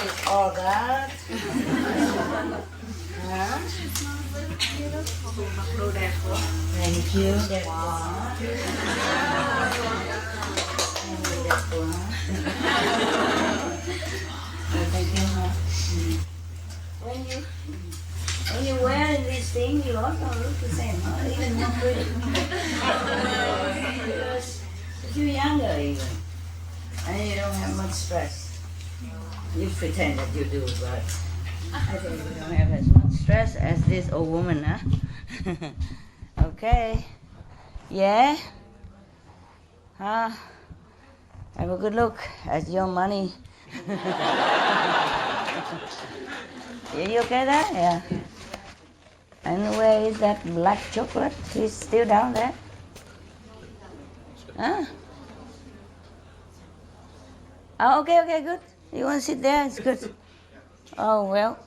is all God. Huh? Thank you. That's one. Thank you. When you wear this thing, you also look the same, huh? Even more pretty. Because you're younger even, and you don't have much stress. You pretend that you do, but I think you don't have as much stress as this old woman, huh? Okay. Yeah? Huh? Have a good look at your money. Are you okay there? Yeah. And where is that black chocolate? It's still down there? Huh? Oh, okay, good. You want to sit there? It's good. Oh, well.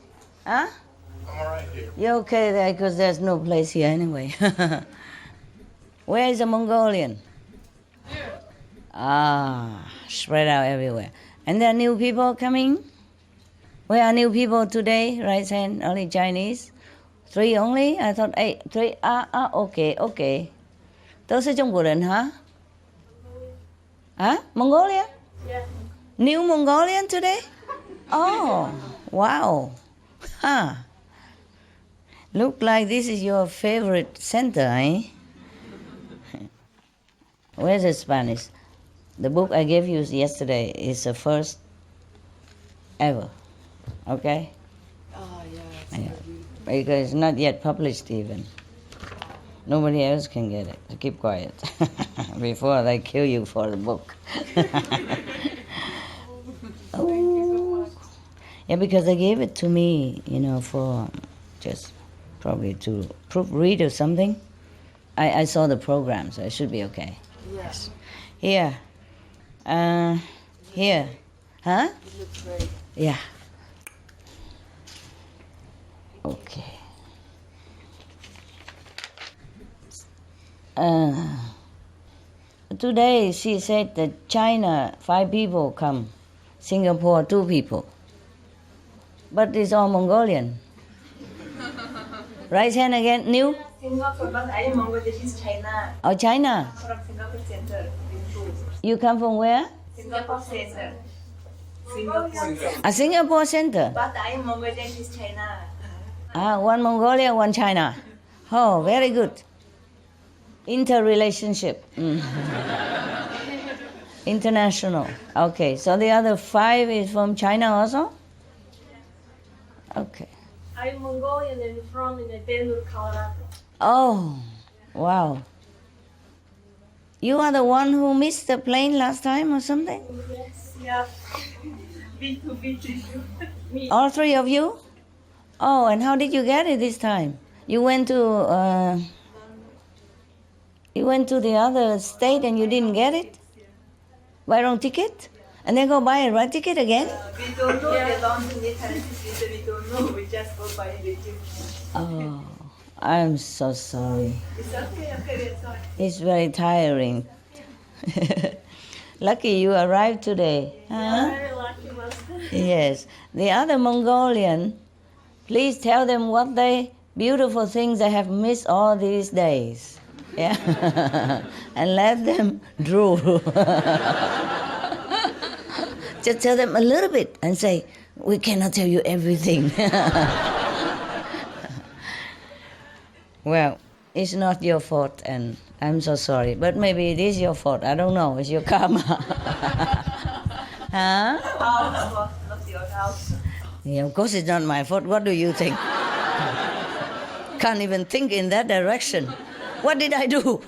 Huh? I'm all right here. You're okay there because there's no place here anyway. Where is the Mongolian? Here. Ah, spread out everywhere. And there are new people coming? Where are new people today? Right hand, only Chinese? 3 only? I thought 8. 3. Okay. Those are Zhongguoren, huh? Huh? Mongolia? Yeah. New Mongolian today? Oh, wow. Huh. Look like this is your favorite center, eh? Where's the Spanish? The book I gave you yesterday is the first ever. Okay? Oh, yeah. Yeah. Because it's not yet published even. Nobody else can get it. So keep quiet before they kill you for the book. Oh. Yeah, because they gave it to me, for just probably to proofread or something. I saw the program, so it should be okay. Yes. Here. Here. Huh? It looks great. Yeah. Okay. Today she said that China 5 people come, Singapore 2 people, but it's all Mongolian. Right hand again, new? Singapore, but I am Bangladesh, China. Oh, China. From Singapore Center. You come from where? Singapore Center. Singapore. A Singapore center. But I am Bangladesh, China. One Mongolia, one China. Oh, very good. Interrelationship. International. Okay, so the other 5 is from China also? Okay. I'm Mongolian and from Denver, Colorado. Oh, wow. You are the one who missed the plane last time or something? Yes, yeah. B2B. Me. All 3 of you? Oh, and how did you get it this time? You went to the other state and you didn't get it? Buy wrong ticket? And then go buy a right ticket again? We don't know the London differences. We don't know. We just go by the ticket. Oh, I'm so sorry. It's okay, we're sorry. It's very tiring. Lucky you arrived today. Huh? Very lucky, master. Yes. The other Mongolian, please tell them what beautiful things they have missed all these days. Yeah. And let them drool. Just tell them a little bit and say, we cannot tell you everything. Well, it's not your fault and I'm so sorry. But maybe it is your fault. I don't know. It's your karma. Huh? House, not your house. Yeah, of course it's not my fault. What do you think? Can't even think in that direction. What did I do?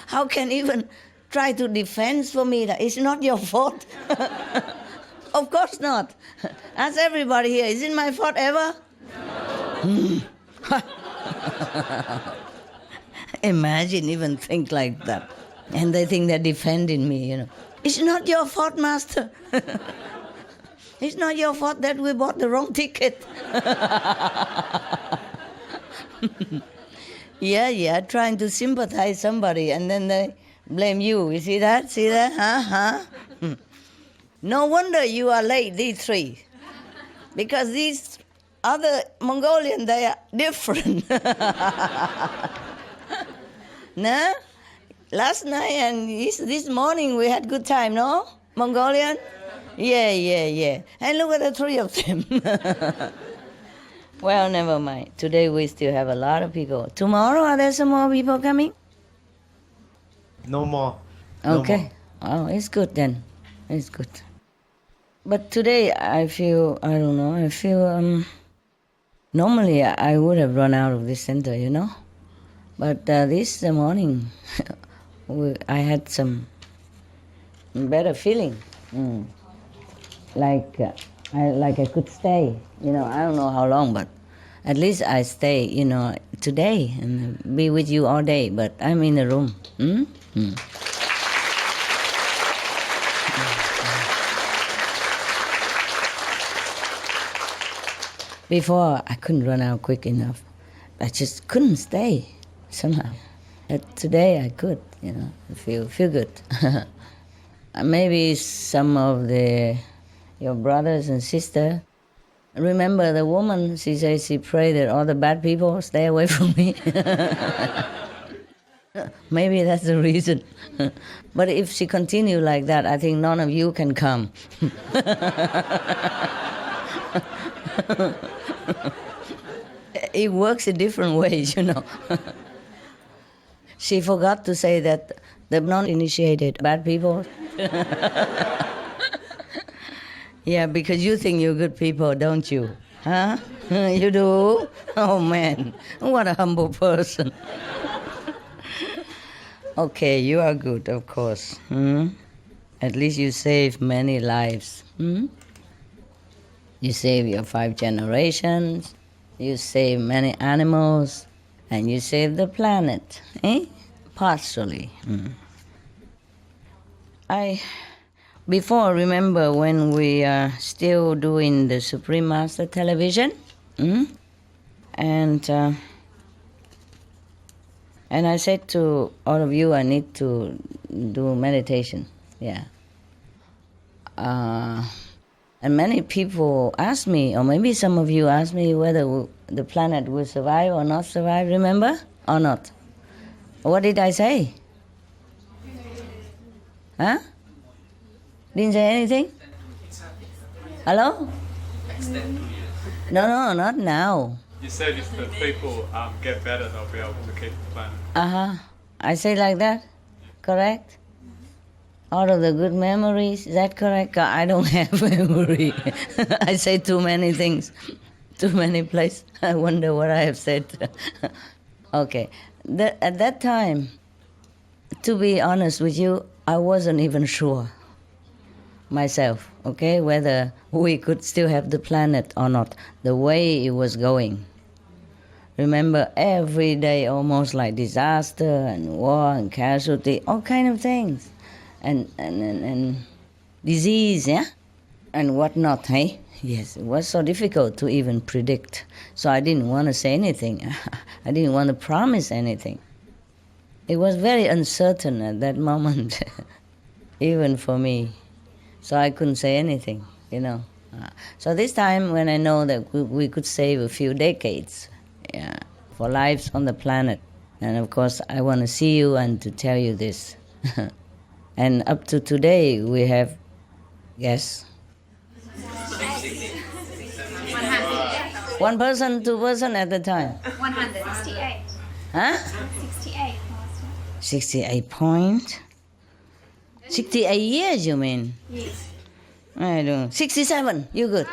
How can even try to defend for me that it's not your fault? Of course not. Ask everybody here, is it my fault ever? Imagine even think like that. And they think they're defending me, It's not your fault, master. It's not your fault that we bought the wrong ticket. Yeah, trying to sympathize somebody and then they blame you. You see that? Huh? No wonder you are late, these three. Because these other Mongolian, they are different. No? Last night and this morning we had good time, no? Mongolian? Yeah. And look at the three of them. Well, never mind. Today we still have a lot of people. Tomorrow, are there some more people coming? No more. Okay. Oh, it's good then. It's good. But today I feel, normally I would have run out of this center, you know. But this morning I had some better feeling. Like I could stay, you know, I don't know how long, but at least I stay, you know, today and be with you all day, but I'm in the room. Before, I couldn't run out quick enough. I just couldn't stay somehow. But today I could, you know, feel good. Maybe some of your brothers and sisters remember the woman, she says she prayed that all the bad people stay away from me. Maybe that's the reason. But if she continue like that, I think none of you can come. It works in different ways, you know. She forgot to say that the non-initiated bad people. Yeah, because you think you're good people, don't you? Huh? You do? Oh, man, what a humble person. Okay, you are good, of course. At least you saved many lives. You save your 5 generations, you save many animals, and you save the planet, partially. Before, remember when we are still doing the Supreme Master television, and I said to all of you, I need to do meditation, yeah. And many people ask me, or maybe some of you ask me whether the planet will survive or not survive, remember? Or not? What did I say? Huh? Didn't say anything? Hello? No, not now. You said if the people get better, they'll be able to keep the planet. I say like that? Correct? All of the good memories, is that correct? I don't have memory. I say too many things, too many places. I wonder what I have said. Okay. At that time, to be honest with you, I wasn't even sure myself, okay, whether we could still have the planet or not, the way it was going. Remember, every day almost like disaster and war and casualty, all kind of things. And disease, yeah? And whatnot, hey? Yes, it was so difficult to even predict. So I didn't want to say anything. I didn't want to promise anything. It was very uncertain at that moment, even for me. So I couldn't say anything, you know. So this time when I know that we could save a few decades, yeah, for lives on the planet, and of course I want to see you and to tell you this. And up to today, we have, yes? 1 person, 2 person at a time? 168. Huh? 68. 68 points? 68 years, you mean? Yes. I don't. 67, you good.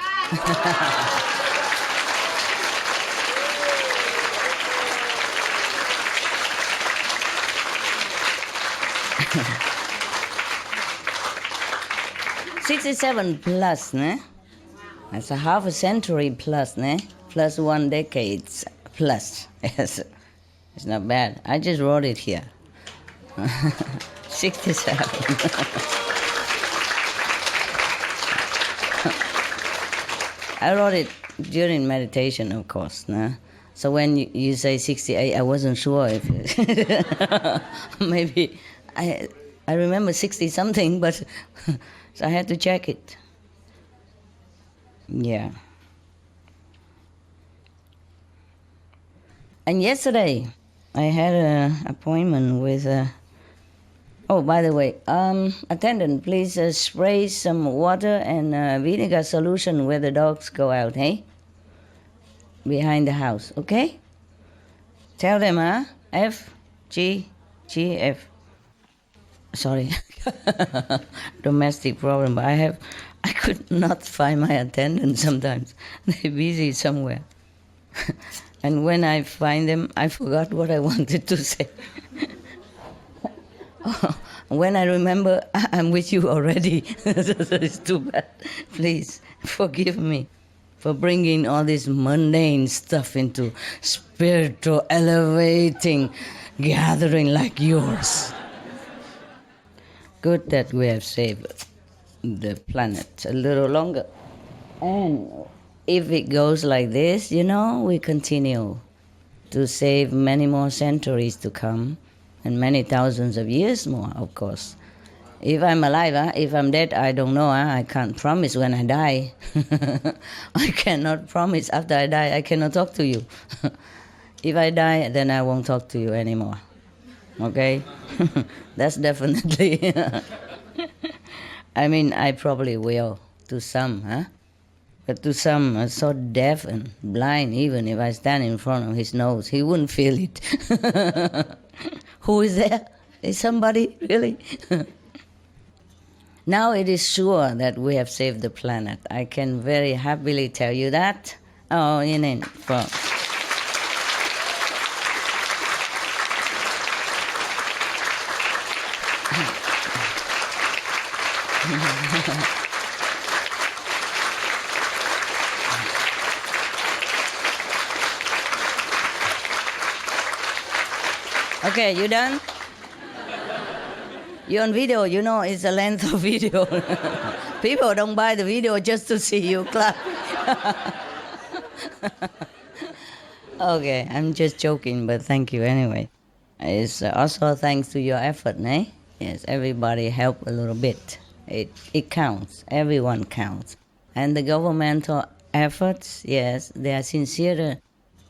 $67 plus, ne? That's a half a century plus, ne? Plus 1 decade plus. Yes, it's not bad. I just wrote it here. 67. I wrote it during meditation, of course, ne? So when you say 68, I wasn't sure if maybe I remember 60 something, but So I had to check it. Yeah. And yesterday, I had an appointment with... oh, by the way, attendant, please spray some water and vinegar solution where the dogs go out, hey? Behind the house, okay? Tell them, F, G, G, F. Sorry, domestic problem, but I could not find my attendant sometimes. They're busy somewhere. And when I find them, I forgot what I wanted to say. When I remember, I'm with you already. So it's too bad. Please forgive me for bringing all this mundane stuff into spiritual, elevating gathering like yours. Good that we have saved the planet a little longer. And if it goes like this, we continue to save many more centuries to come and many thousands of years more, of course. If I'm alive, if I'm dead, I don't know. I can't promise when I die. I cannot promise after I die. I cannot talk to you. If I die, then I won't talk to you anymore. Okay? That's definitely... I mean, I probably will to some, But to some are so deaf and blind, even if I stand in front of his nose, he wouldn't feel it. Who is there? Is somebody really? Now it is sure that we have saved the planet. I can very happily tell you that. Oh, Okay, you done? You're on video, it's the length of video. People don't buy the video just to see you clap. Okay, I'm just joking, but thank you anyway. It's also thanks to your effort, eh? Yes, everybody help a little bit. It counts. Everyone counts. And the governmental efforts, yes, they are sincere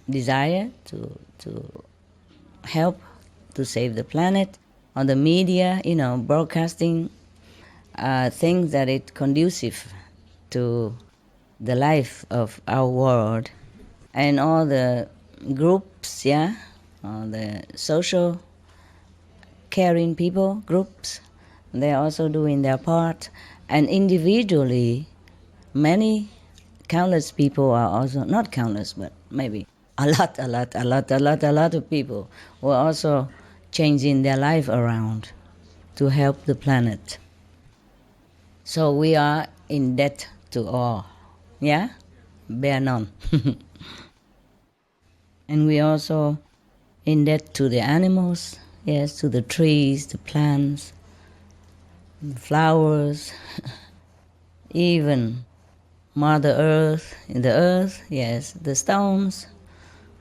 desire to help to save the planet. On the media, broadcasting things that it's conducive to the life of our world. And all the groups, all the social caring people, groups, they're also doing their part. And individually, many countless people are also, not countless, but maybe a lot of people who are also changing their life around to help the planet. So we are in debt to all, bear none. And we also in debt to the animals, yes, to the trees, the plants, the flowers, even Mother Earth, the earth, yes, the stones,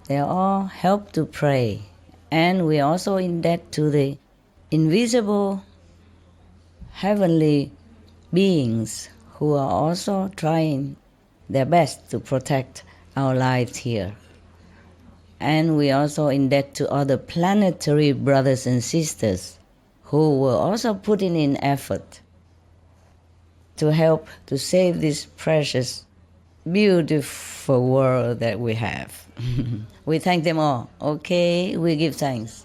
they all help to pray. And we are also in debt to the invisible heavenly beings who are also trying their best to protect our lives here. And we are also in debt to other planetary brothers and sisters who were also putting in effort to help to save this precious, beautiful world that we have. We thank them all. Okay, we give thanks.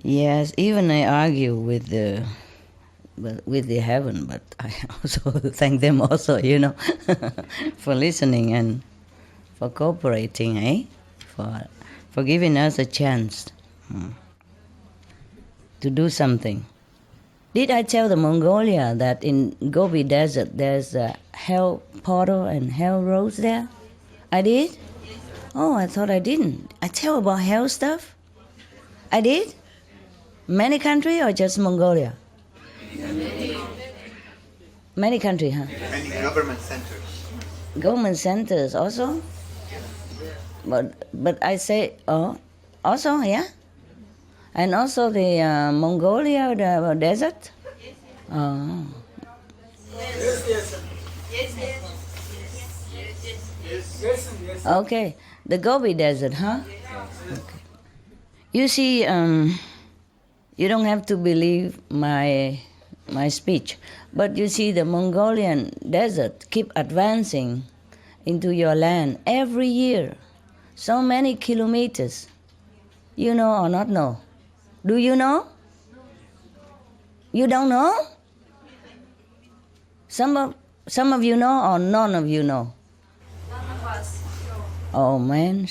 Yes, even I argue with the heaven, but I also thank them also, for listening and for cooperating, for giving us a chance to do something. Did I tell the Mongolia that in Gobi Desert there's a hell portal and hell roads there? I did? Oh, I thought I didn't. I tell about hell stuff? I did? Many country or just Mongolia? Many country, huh? Many government centers. Government centers also? But I say, Also, yeah? And also the Mongolia, the desert? Oh. Yes. Okay, the Gobi Desert, huh? Okay. You see, you don't have to believe my speech, but you see the Mongolian desert keep advancing into your land every year, so many kilometers. You know or not know? Do you know? You don't know? Some of you know or none of you know? None of us. Oh man.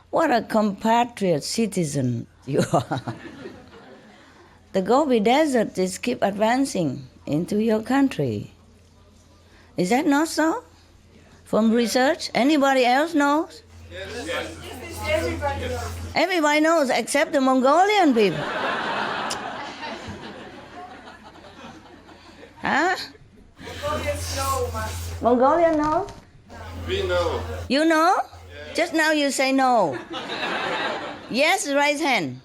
What a compatriot citizen you are. The Gobi Desert is keep advancing into your country. Is that not so? From research? Anybody else knows? Everybody knows. Everybody knows except the Mongolian people. Huh? Mongolians know, Master. Mongolian knows? We know. You know? Just now you say no. Yes, raise hand.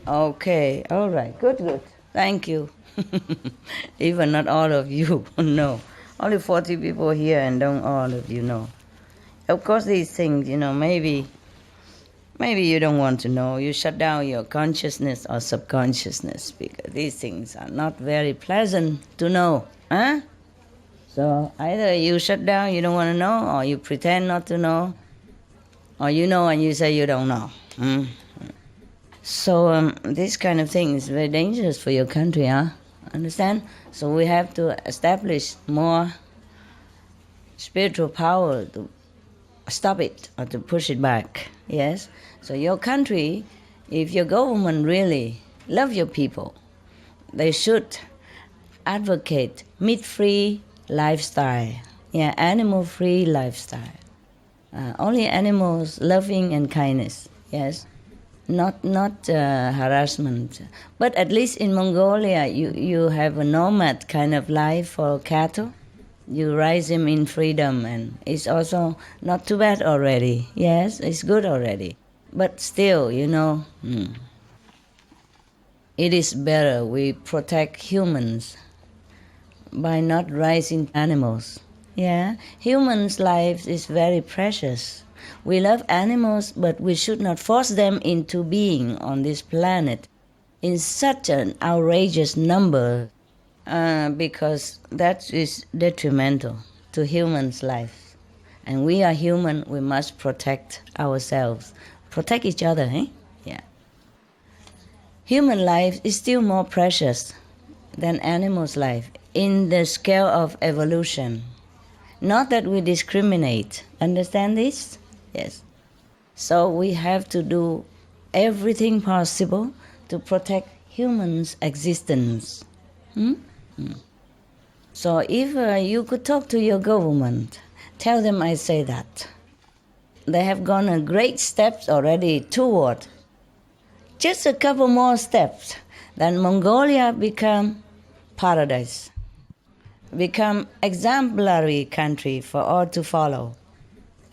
Okay, all right, good. Thank you. Even not all of you know. Only 40 people here and don't all of you know. Of course, these things, maybe you don't want to know. You shut down your consciousness or subconsciousness because these things are not very pleasant to know. Huh? So either you shut down, you don't want to know, or you pretend not to know, or you know and you say you don't know. So this kind of thing is very dangerous for your country, huh? Understand? So we have to establish more spiritual power to stop it or to push it back. Yes? So your country, if your government really love your people, they should advocate meat-free lifestyle, animal-free lifestyle. Only animals, loving and kindness, yes, not harassment. But at least in Mongolia, you have a nomad kind of life for cattle. You raise them in freedom, and it's also not too bad already. Yes, it's good already. But still, it is better we protect humans by not raising animals. Yeah, humans' life is very precious. We love animals, but we should not force them into being on this planet in such an outrageous number, because that is detrimental to humans' life. And we are human, we must protect ourselves, protect each other, eh? Yeah. Human life is still more precious than animals' life in the scale of evolution. Not that we discriminate. Understand this? Yes. So we have to do everything possible to protect humans' existence. So if you could talk to your government, tell them I say that. They have gone a great steps already toward just a couple more steps, then Mongolia become paradise, become exemplary country for all to follow.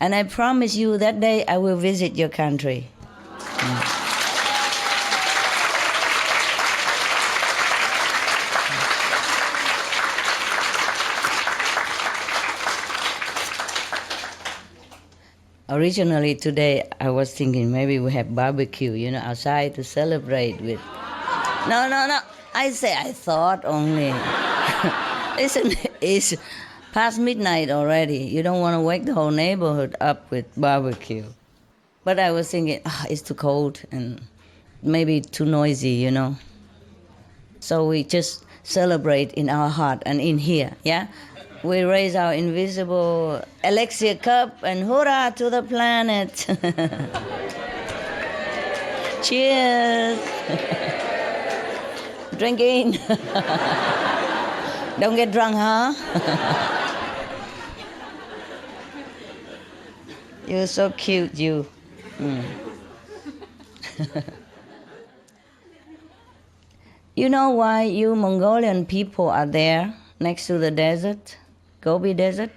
And I promise you that day I will visit your country. Originally today I was thinking maybe we have barbecue, outside to celebrate with. No. I thought only. Listen, it's past midnight already. You don't want to wake the whole neighborhood up with barbecue. But I was thinking, it's too cold and maybe too noisy, So we just celebrate in our heart and in here, yeah? We raise our invisible elixir cup and hurrah to the planet. Cheers. Drinking. Don't get drunk, huh? You're so cute, you. You know why you Mongolian people are there next to the desert? Gobi Desert?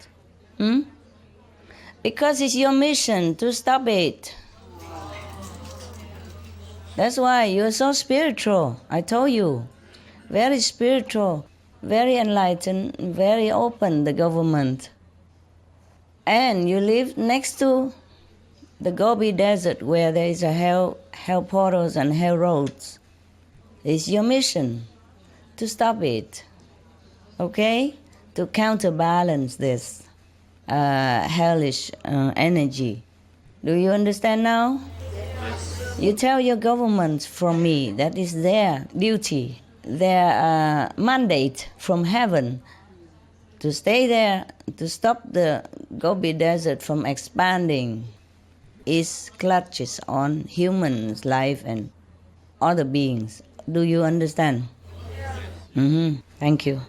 Because it's your mission to stop it. That's why you're so spiritual, I told you. Very spiritual, very enlightened, very open, the government. And you live next to the Gobi Desert where there is a hell portals and hell roads. It's your mission to stop it, okay? To counterbalance this hellish energy. Do you understand now? Yes. You tell your government from me that is their duty, their mandate from heaven to stay there, to stop the Gobi Desert from expanding its clutches on humans' life and other beings. Do you understand? Mm-hmm. Thank you.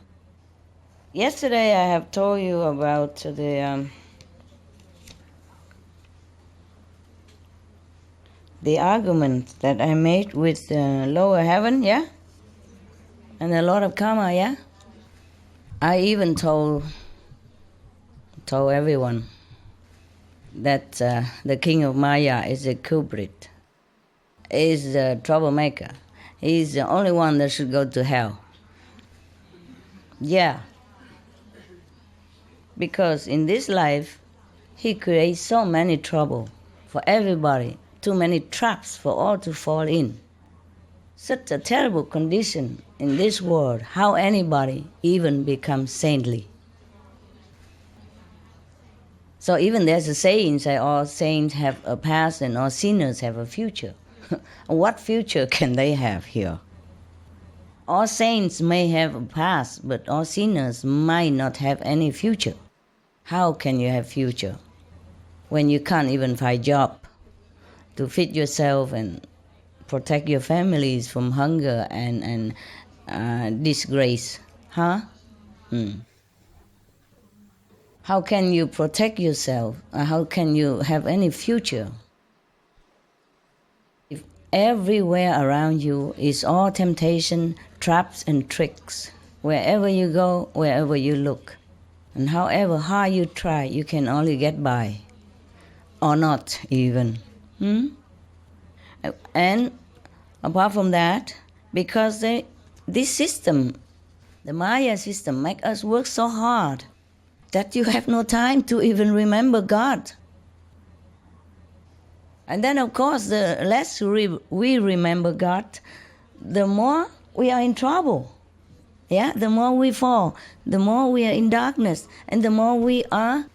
Yesterday I have told you about the argument that I made with the lower heaven, yeah? And the Lord of Karma, yeah? I even told everyone that the king of Maya is a culprit, is a troublemaker. He's the only one that should go to hell. Yeah. Because in this life, he creates so many trouble for everybody, too many traps for all to fall in. Such a terrible condition in this world, how anybody even becomes saintly. So even there's a saying, say all saints have a past and all sinners have a future. What future can they have here? All saints may have a past, but all sinners might not have any future. How can you have future when you can't even find job to feed yourself and protect your families from hunger and disgrace? Huh? How can you protect yourself? How can you have any future? If everywhere around you is all temptation, traps and tricks, wherever you go, wherever you look. And however hard you try, you can only get by. Or not even. And apart from that, because this system, the Maya system, make us work so hard that you have no time to even remember God. And then, of course, the less we remember God, the more we are in trouble. Yeah, the more we fall, the more we are in darkness, and the more we are,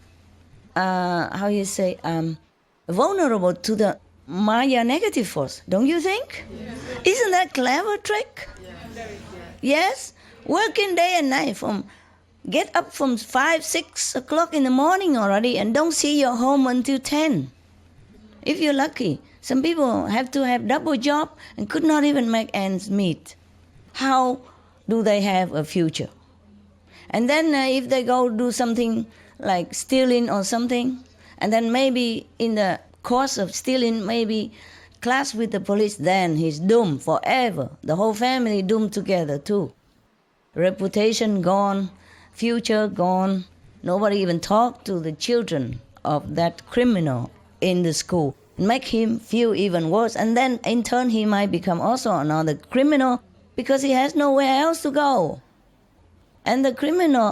vulnerable to the Maya negative force. Don't you think? Yes. Isn't that clever trick? Yes. Yes? Working day and night get up from 5, 6 o'clock in the morning already and don't see your home until 10. If you're lucky. Some people have to have double job and could not even make ends meet. How do they have a future? And then if they go do something like stealing or something, and then maybe in the course of stealing, maybe clash with the police, then he's doomed forever. The whole family doomed together too. Reputation gone, future gone. Nobody even talk to the children of that criminal in the school. Make him feel even worse. And then in turn he might become also another criminal because he has nowhere else to go. And the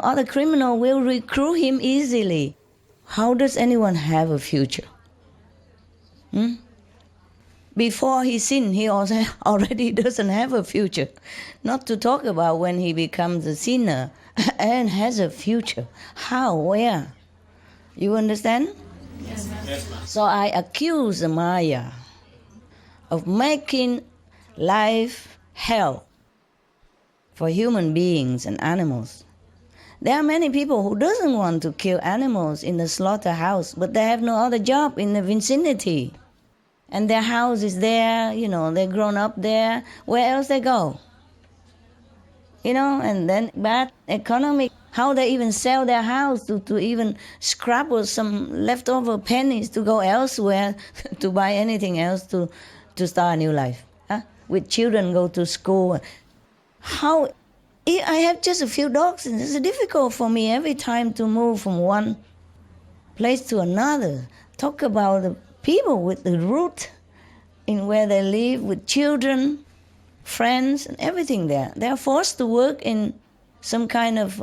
other criminal will recruit him easily. How does anyone have a future? Before he sinned, he also already doesn't have a future. Not to talk about when he becomes a sinner and has a future. How? Where? You understand? Yes, ma'am. Yes, ma'am. So I accuse the Maya of making life hell for human beings and animals. There are many people who doesn't want to kill animals in the slaughterhouse, but they have no other job in the vicinity. And their house is there, they're grown up there. Where else they go? And then bad economic, how they even sell their house to even scrabble some leftover pennies to go elsewhere to buy anything else to start a new life. With children go to school. How? I have just a few dogs and it's difficult for me every time to move from one place to another. Talk about the people with the root in where they live, with children, friends, and everything there. They are forced to work in some kind of,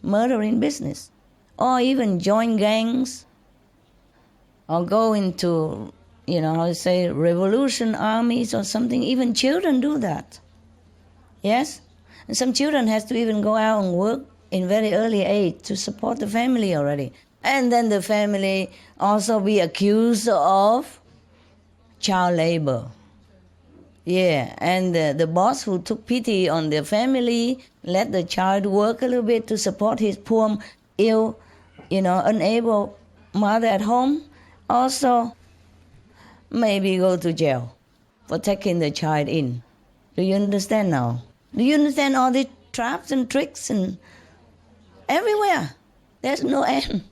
murdering business, or even join gangs, or go into, revolution armies or something. Even children do that. Yes? And some children has to even go out and work in very early age to support the family already. And then the family also be accused of child labor. Yeah, and the boss who took pity on the family, let the child work a little bit to support his poor, ill, unable mother at home, also maybe go to jail for taking the child in. Do you understand now? Do you understand all these traps and tricks and everywhere? There's no end.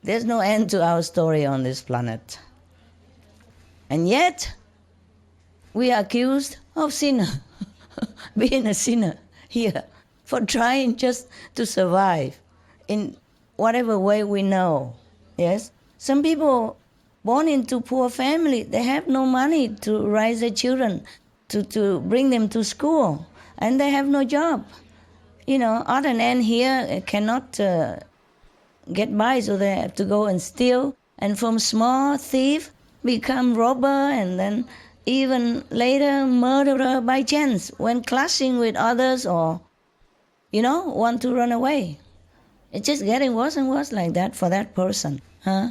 There's no end to our story on this planet. And yet, we are accused of sinner, being a sinner here, for trying just to survive in whatever way we know. Yes? Some people born into poor family, they have no money to raise their children, to bring them to school, and they have no job. Other than here cannot get by, so they have to go and steal, and from small thief become robber, and then even later murderer by chance when clashing with others, or want to run away. It's just getting worse and worse like that for that person, huh?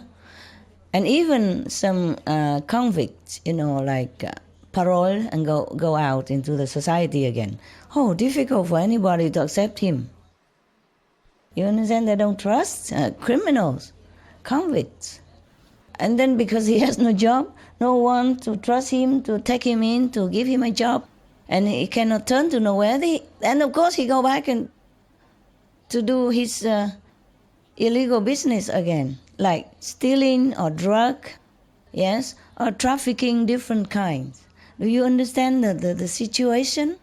And even some convicts, parole and go out into the society again. Oh, difficult for anybody to accept him. You understand? They don't trust criminals, convicts. And then because he has no job, no one to trust him, to take him in, to give him a job, and he cannot turn to nowhere. And of course he go back and to do his illegal business again, like stealing or drug, yes, or trafficking different kinds. Do you understand the situation?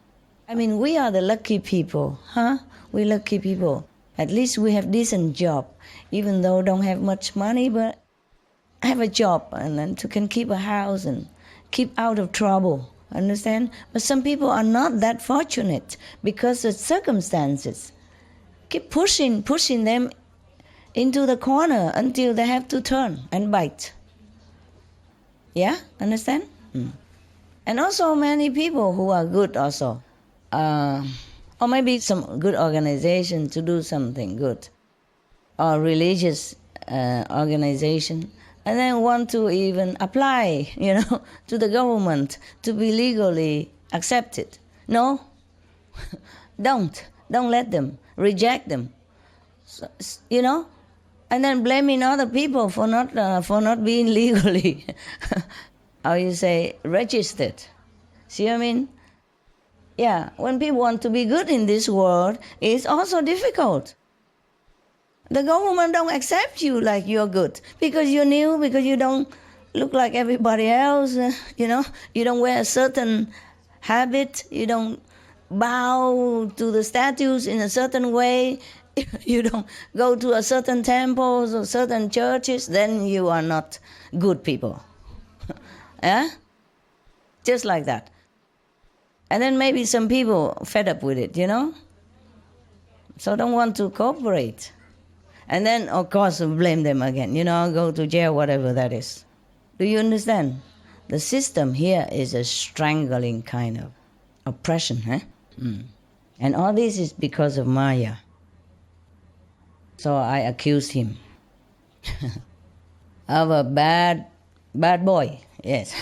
I mean, we are the lucky people, huh? We lucky people. At least we have decent job, even though don't have much money, but have a job and then can keep a house and keep out of trouble. Understand? But some people are not that fortunate because the circumstances keep pushing them into the corner until they have to turn and bite. Yeah? Understand? And also many people who are good also. Or maybe some good organization to do something good. Or religious organization. And then want to even apply, to the government to be legally accepted. No, don't let them, reject them. So, and then blaming other people for not being legally, registered. See what I mean? Yeah, when people want to be good in this world, it's also difficult. The government don't accept you like you're good because you're new, because you don't look like everybody else, you don't wear a certain habit, you don't bow to the statues in a certain way, you don't go to a certain temples or certain churches, then you are not good people. Yeah? Just like that. And then maybe some people fed up with it, so don't want to cooperate. And then, of course, blame them again, go to jail, whatever that is. Do you understand? The system here is a strangling kind of oppression, huh? And all this is because of Maya. So I accused him of a bad boy, yes.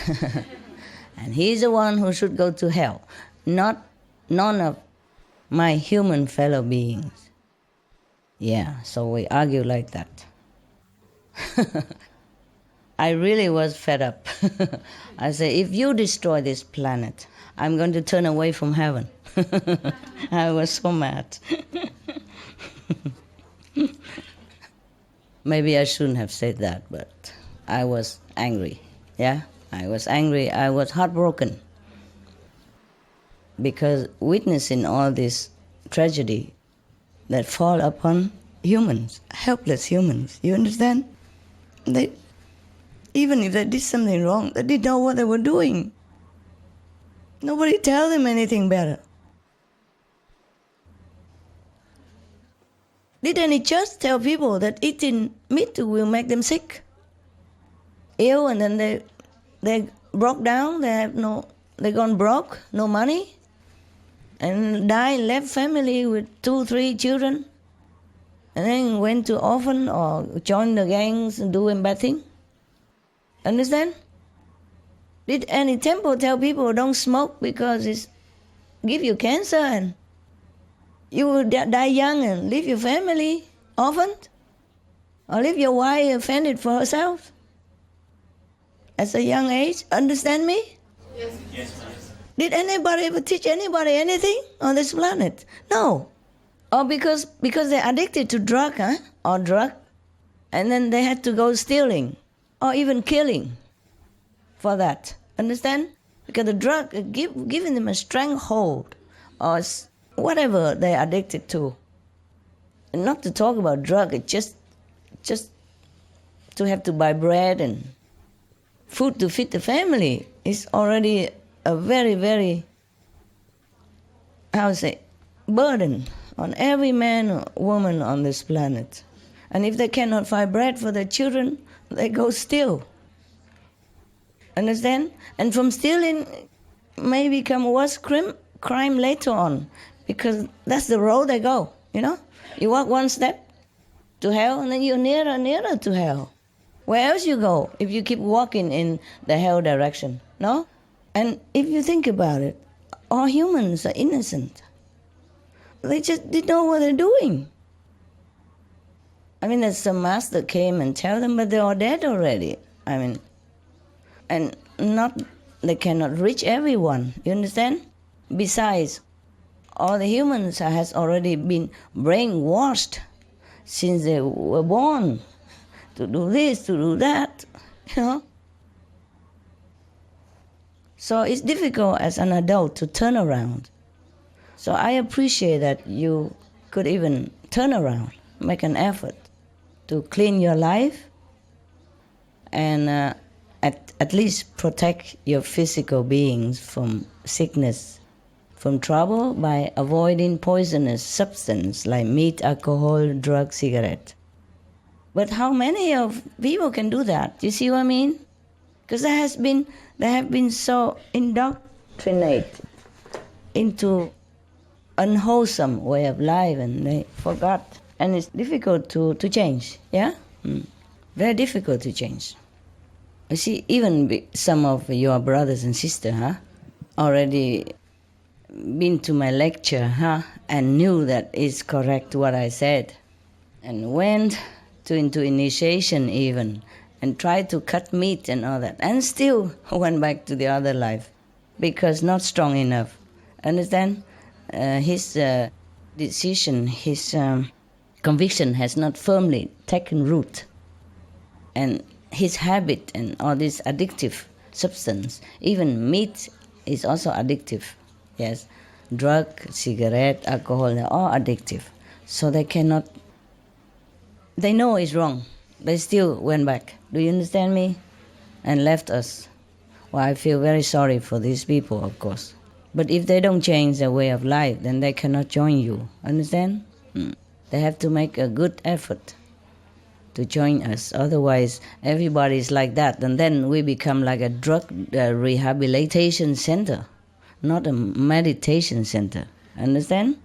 And he's the one who should go to hell, not none of my human fellow beings. Yeah, so we argue like that. I really was fed up. I said, if you destroy this planet, I'm going to turn away from heaven. I was so mad. Maybe I shouldn't have said that, but I was angry. Yeah, I was angry. I was heartbroken. Because witnessing all this tragedy that fall upon humans, helpless humans. You understand? Even if they did something wrong, they didn't know what they were doing. Nobody tell them anything better. Did any church tell people that eating meat will make them sick, ill, and then they broke down? They gone broke, no money, and died, left family with 2-3 children, and then went to orphan or joined the gangs and doing bad thing. Understand? Did any temple tell people don't smoke because it give you cancer and you will die young and leave your family orphaned? Or leave your wife offended for herself at a young age? Understand me? Yes. Did anybody ever teach anybody anything on this planet? No. Or because they're addicted to drug, or drug, and then they had to go stealing or even killing for that. Understand? Because the drug giving them a stranglehold or whatever they're addicted to. And not to talk about drug, it's just to have to buy bread and food to feed the family is already a very, very, burden on every man or woman on this planet. And if they cannot find bread for their children, they go steal. Understand? And from stealing may become worse crime later on, because that's the road they go, you know? You walk one step to hell, and then you're nearer and nearer to hell. Where else you go if you keep walking in the hell direction, no? And if you think about it, all humans are innocent. They just didn't know what they're doing. I mean, there's some master came and tell them, but they're all dead already. I mean, and they cannot reach everyone, you understand? Besides, all the humans has already been brainwashed since they were born to do this, to do that, you know? So it's difficult as an adult to turn around. So I appreciate that you could even turn around, make an effort to clean your life and at least protect your physical beings from sickness, from trouble by avoiding poisonous substance like meat, alcohol, drug, cigarette. But how many of people can do that? You see what I mean? Because they have been so indoctrinated into unwholesome way of life, and they forgot. And it's difficult to change, yeah? Very difficult to change. You see, even some of your brothers and sisters, already been to my lecture, and knew that it's correct what I said, and went into initiation even, and tried to cut meat and all that, and still went back to the other life, because not strong enough. Understand? His decision, his conviction has not firmly taken root. And his habit and all this addictive substance, even meat is also addictive. Yes, drug, cigarette, alcohol, they're all addictive. So they know it's wrong. They still went back. Do you understand me? And left us. Well, I feel very sorry for these people, of course. But if they don't change their way of life, then they cannot join you. Understand? They have to make a good effort to join us. Otherwise, everybody's like that. And then we become like a drug rehabilitation center, not a meditation center. Understand?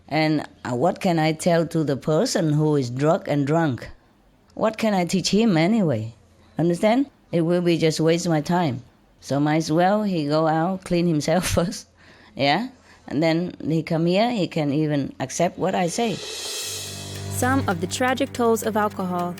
And what can I tell to the person who is drunk and drunk? What can I teach him anyway? Understand? It will be just waste my time. So might as well he go out, clean himself first, yeah? And then he come here, he can even accept what I say. Some of the tragic tolls of alcohol.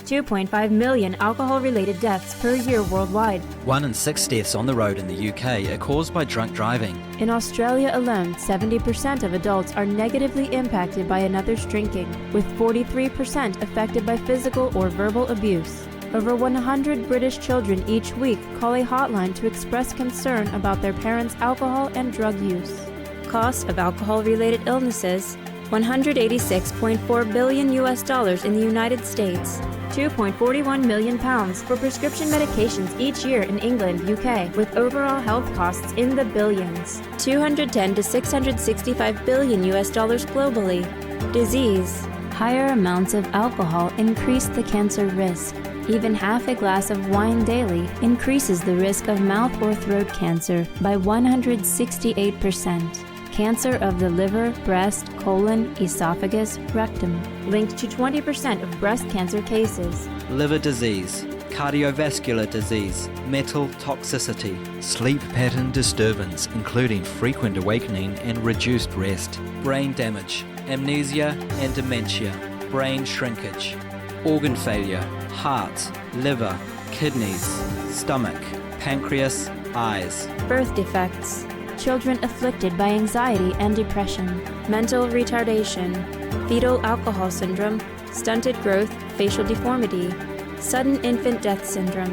2.5 million alcohol-related deaths per year worldwide. 1 in 6 deaths on the road in the UK are caused by drunk driving. In Australia alone, 70% of adults are negatively impacted by another's drinking, with 43% affected by physical or verbal abuse. Over 100 British children each week call a hotline to express concern about their parents' alcohol and drug use. Cost of alcohol-related illnesses. $186.4 billion in the United States, £2.41 million for prescription medications each year in England, UK, with overall health costs in the billions, $210 to $665 billion globally. Disease. Higher amounts of alcohol increase the cancer risk. Even half a glass of wine daily increases the risk of mouth or throat cancer by 168%. Cancer of the liver, breast, colon, esophagus, rectum, linked to 20% of breast cancer cases. Liver disease, cardiovascular disease, metal toxicity, sleep pattern disturbance including frequent awakening and reduced rest, brain damage, amnesia and dementia, brain shrinkage, organ failure, heart, liver, kidneys, stomach, pancreas, eyes. Birth defects. Children afflicted by anxiety and depression, mental retardation, fetal alcohol syndrome, stunted growth, facial deformity, sudden infant death syndrome,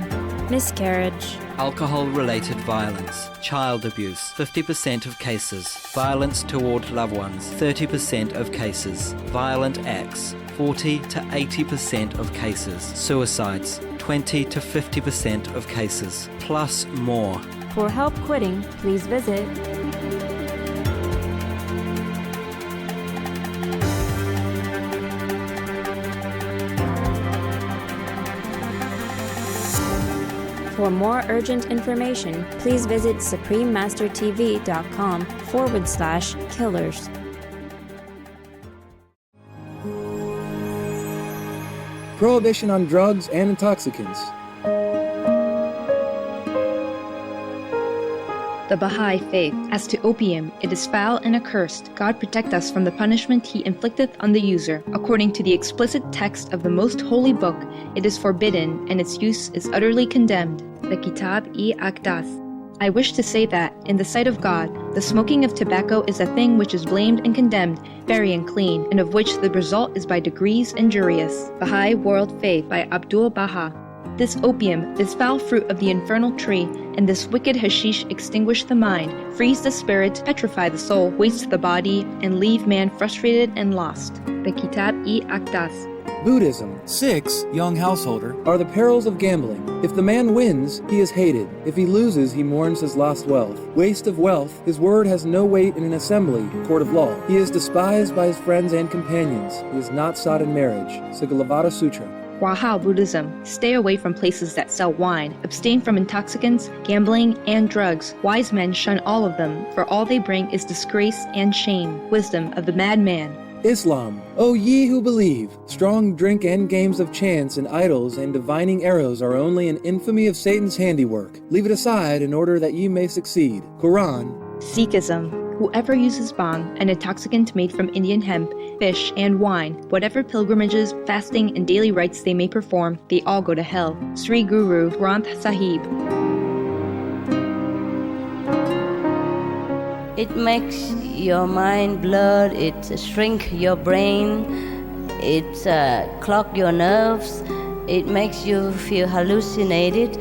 miscarriage. Alcohol-related violence, child abuse, 50% of cases, violence toward loved ones, 30% of cases, violent acts, 40 to 80% of cases, suicides, 20 to 50% of cases, plus more. For help quitting, please visit For more urgent information, please visit suprememastertv.com/killers. Prohibition on drugs and intoxicants. The Baha'i Faith. As to opium, it is foul and accursed. God protect us from the punishment he inflicteth on the user. According to the explicit text of the most holy book, it is forbidden and its use is utterly condemned. The Kitab-i-Aqdas. I wish to say that, in the sight of God, the smoking of tobacco is a thing which is blamed and condemned, very unclean, and of which the result is by degrees injurious. Baha'i World Faith by Abdul Baha. This opium, this foul fruit of the infernal tree, and this wicked hashish extinguish the mind, freeze the spirit, petrify the soul, waste the body, and leave man frustrated and lost. The Kitab-i-Aqdas. Buddhism. 6, young householder, are the perils of gambling. If the man wins, he is hated. If he loses, he mourns his lost wealth. Waste of wealth, his word has no weight in an assembly, court of law. He is despised by his friends and companions. He is not sought in marriage. Sigalavada Sutra. Wahao Buddhism. Stay away from places that sell wine. Abstain from intoxicants, gambling, and drugs. Wise men shun all of them, for all they bring is disgrace and shame. Wisdom of the madman. Islam. O ye who believe, strong drink and games of chance and idols and divining arrows are only an infamy of Satan's handiwork. Leave it aside in order that ye may succeed. Quran. Sikhism. Whoever uses bhang, an intoxicant made from Indian hemp, fish, and wine, whatever pilgrimages, fasting, and daily rites they may perform, they all go to hell. Sri Guru Granth Sahib. It makes your mind blurred, it shrink your brain, it clog your nerves, it makes you feel hallucinated,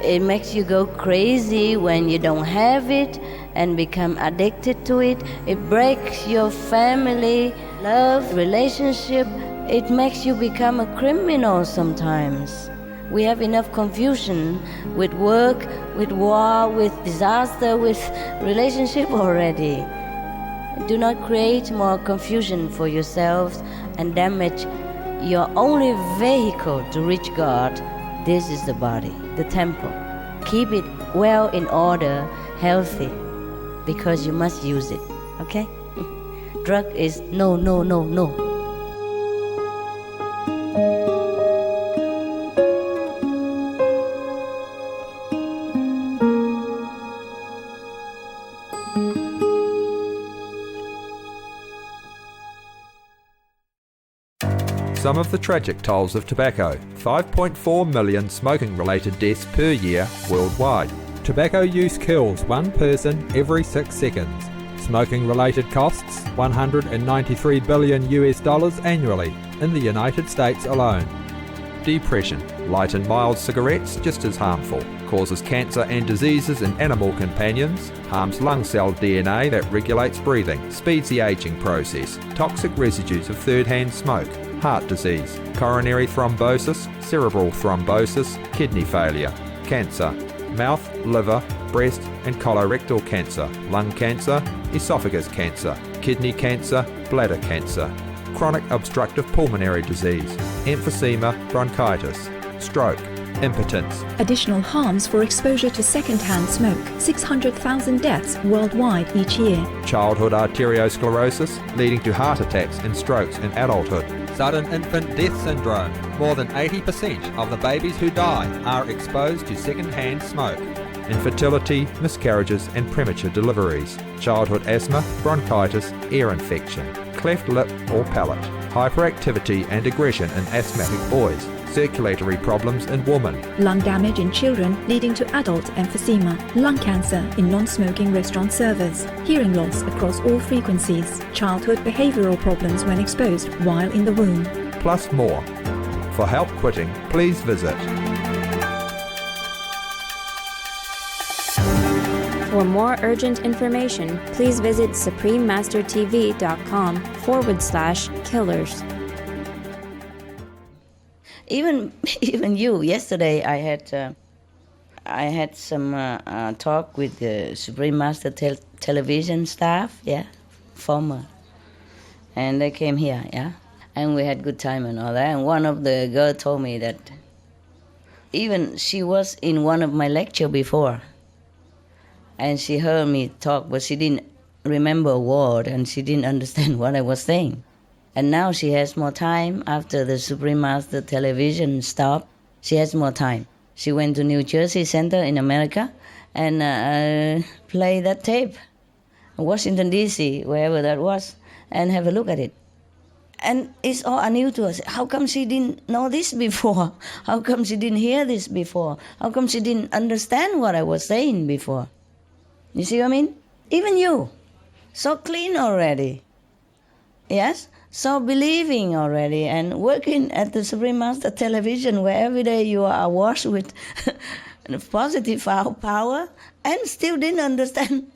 it makes you go crazy when you don't have it and become addicted to it. It breaks your family, love, relationship. It makes you become a criminal sometimes. We have enough confusion with work, with war, with disaster, with relationship already. Do not create more confusion for yourselves and damage your only vehicle to reach God. This is the body, the temple. Keep it well in order, healthy, because you must use it, okay? Drug is no, no, no, no. Some of the tragic tolls of tobacco. 5.4 million smoking-related deaths per year worldwide. Tobacco use kills one person every 6 seconds. Smoking-related costs $193 billion annually in the United States alone. depression. Light and mild cigarettes just as harmful. Causes cancer and diseases in animal companions. Harms lung cell DNA that regulates breathing. Speeds the aging process. Toxic residues of third-hand smoke. Heart disease. Coronary thrombosis. Cerebral thrombosis. Kidney failure. Cancer. Mouth, liver, breast and colorectal cancer. Lung cancer. Esophagus cancer. Kidney cancer. Bladder cancer. Chronic obstructive pulmonary disease, emphysema, bronchitis, stroke, impotence. Additional harms for exposure to second-hand smoke. 600,000 deaths worldwide each year. Childhood arteriosclerosis, leading to heart attacks and strokes in adulthood. Sudden infant death syndrome. More than 80% of the babies who die are exposed to second-hand smoke. Infertility, miscarriages and premature deliveries. Childhood asthma, bronchitis, ear infection. Cleft lip or palate, hyperactivity and aggression in asthmatic boys, circulatory problems in women. Lung damage in children leading to adult emphysema. Lung cancer in non-smoking restaurant servers. Hearing loss across all frequencies. Childhood behavioural problems when exposed while in the womb. Plus more. For help quitting, please visit For more urgent information, please visit suprememastertv.com/killers. Even you. Yesterday, I had some talk with the Supreme Master television staff. Yeah, former, and they came here. Yeah, and we had good time and all that. And one of the girls told me that even she was in one of my lecture before. And she heard me talk, but she didn't remember a word and she didn't understand what I was saying. And now she has more time after the Supreme Master television stopped. She has more time. She went to New Jersey Center in America and play that tape, Washington, D.C., wherever that was, and have a look at it. And it's all new to us. How come she didn't know this before? How come she didn't hear this before? How come she didn't understand what I was saying before? You see what I mean? Even you, so clean already. Yes? So believing already and working at the Supreme Master television where every day you are washed with positive power and still didn't understand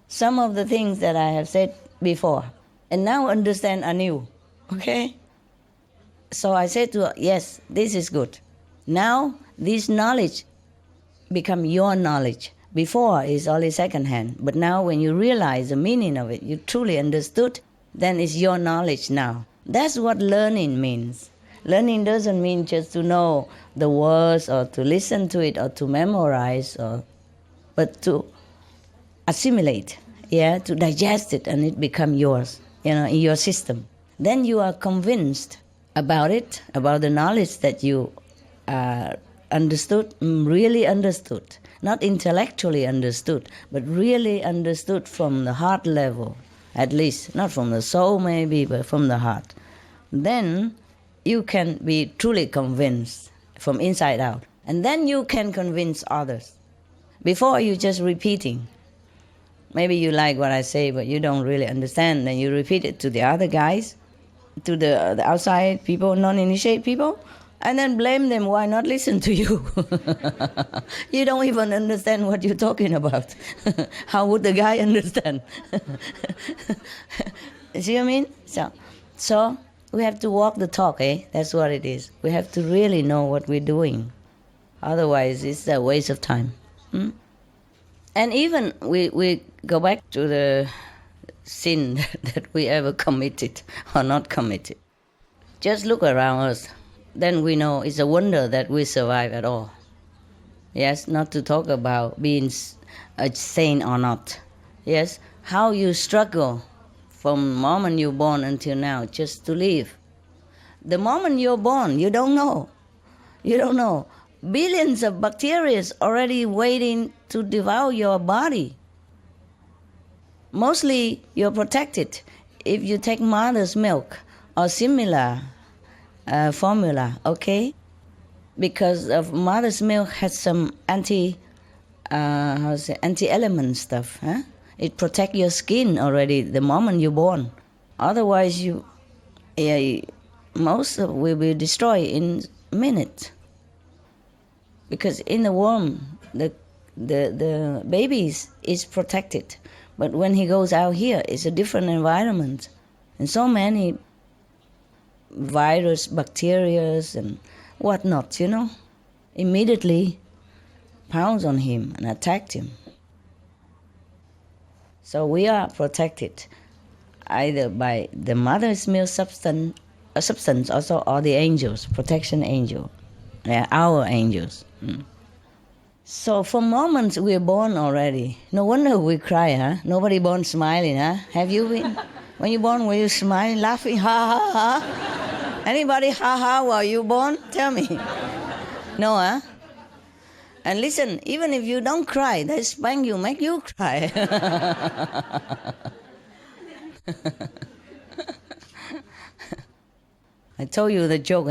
some of the things that I have said before. And now understand anew. Okay? So I said to her, yes, this is good. Now this knowledge become your knowledge. Before is only second-hand, but now when you realize the meaning of it, you truly understood, then it's your knowledge now. That's what learning means. Learning doesn't mean just to know the words or to listen to it or to memorize, but to assimilate, to digest it and it become yours, in your system. Then you are convinced about it, about the knowledge that you understood, really understood. Not intellectually understood, but really understood from the heart level, at least. Not from the soul maybe, but from the heart. Then you can be truly convinced from inside out. And then you can convince others. Before you just repeating. Maybe you like what I say, but you don't really understand. Then you repeat it to the other guys, to the outside people, non-initiated people. And then blame them why not listen to you. You don't even understand what you're talking about. How would the guy understand? See what I mean? So we have to walk the talk, That's what it is. We have to really know what we're doing. Otherwise, it's a waste of time. And even we go back to the sin that we ever committed or not committed. Just look around us. Then we know it's a wonder that we survive at all. Yes, not to talk about being a saint or not. Yes, how you struggle from the moment you're born until now just to live. The moment you're born, you don't know. You don't know. Billions of bacteria already waiting to devour your body. Mostly you're protected if you take mother's milk or similar formula, okay? Because of mother's milk has some anti-element stuff. It protects your skin already the moment you're born. Otherwise, most will be destroyed in minute. Because in the womb, the baby is protected. But when he goes out here, it's a different environment. And so many virus, bacteria, and whatnot, immediately pounce on him and attacked him. So we are protected either by the mother's milk substance also, or the angels, protection angel, our angels. So for moments we're born already. No wonder we cry, huh? Nobody born smiling, huh? Have you been? When you're born, were you smiling, laughing, ha, ha, ha? Anybody ha, ha, while you born? Tell me. No, huh? And listen, even if you don't cry, they spank you, make you cry. I told you the joke,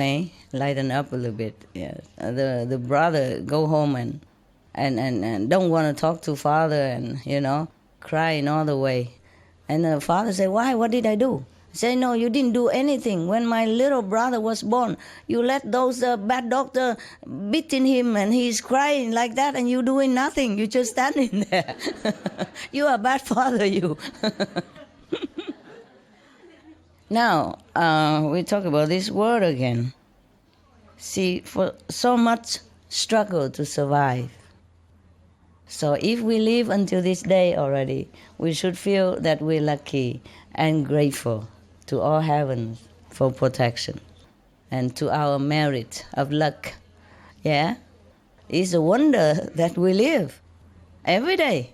lighten up a little bit. Yes. The brother go home and don't want to talk to father and, crying all the way. And the father said, why? What did I do? He said, no, you didn't do anything. When my little brother was born, you let those bad doctor beating him and he's crying like that and you doing nothing. You just standing there. You are a bad father, you. Now, we talk about this word again. See, for so much struggle to survive. So if we live until this day already, we should feel that we're lucky and grateful to all heavens for protection and to our merit of luck. Yeah? It's a wonder that we live every day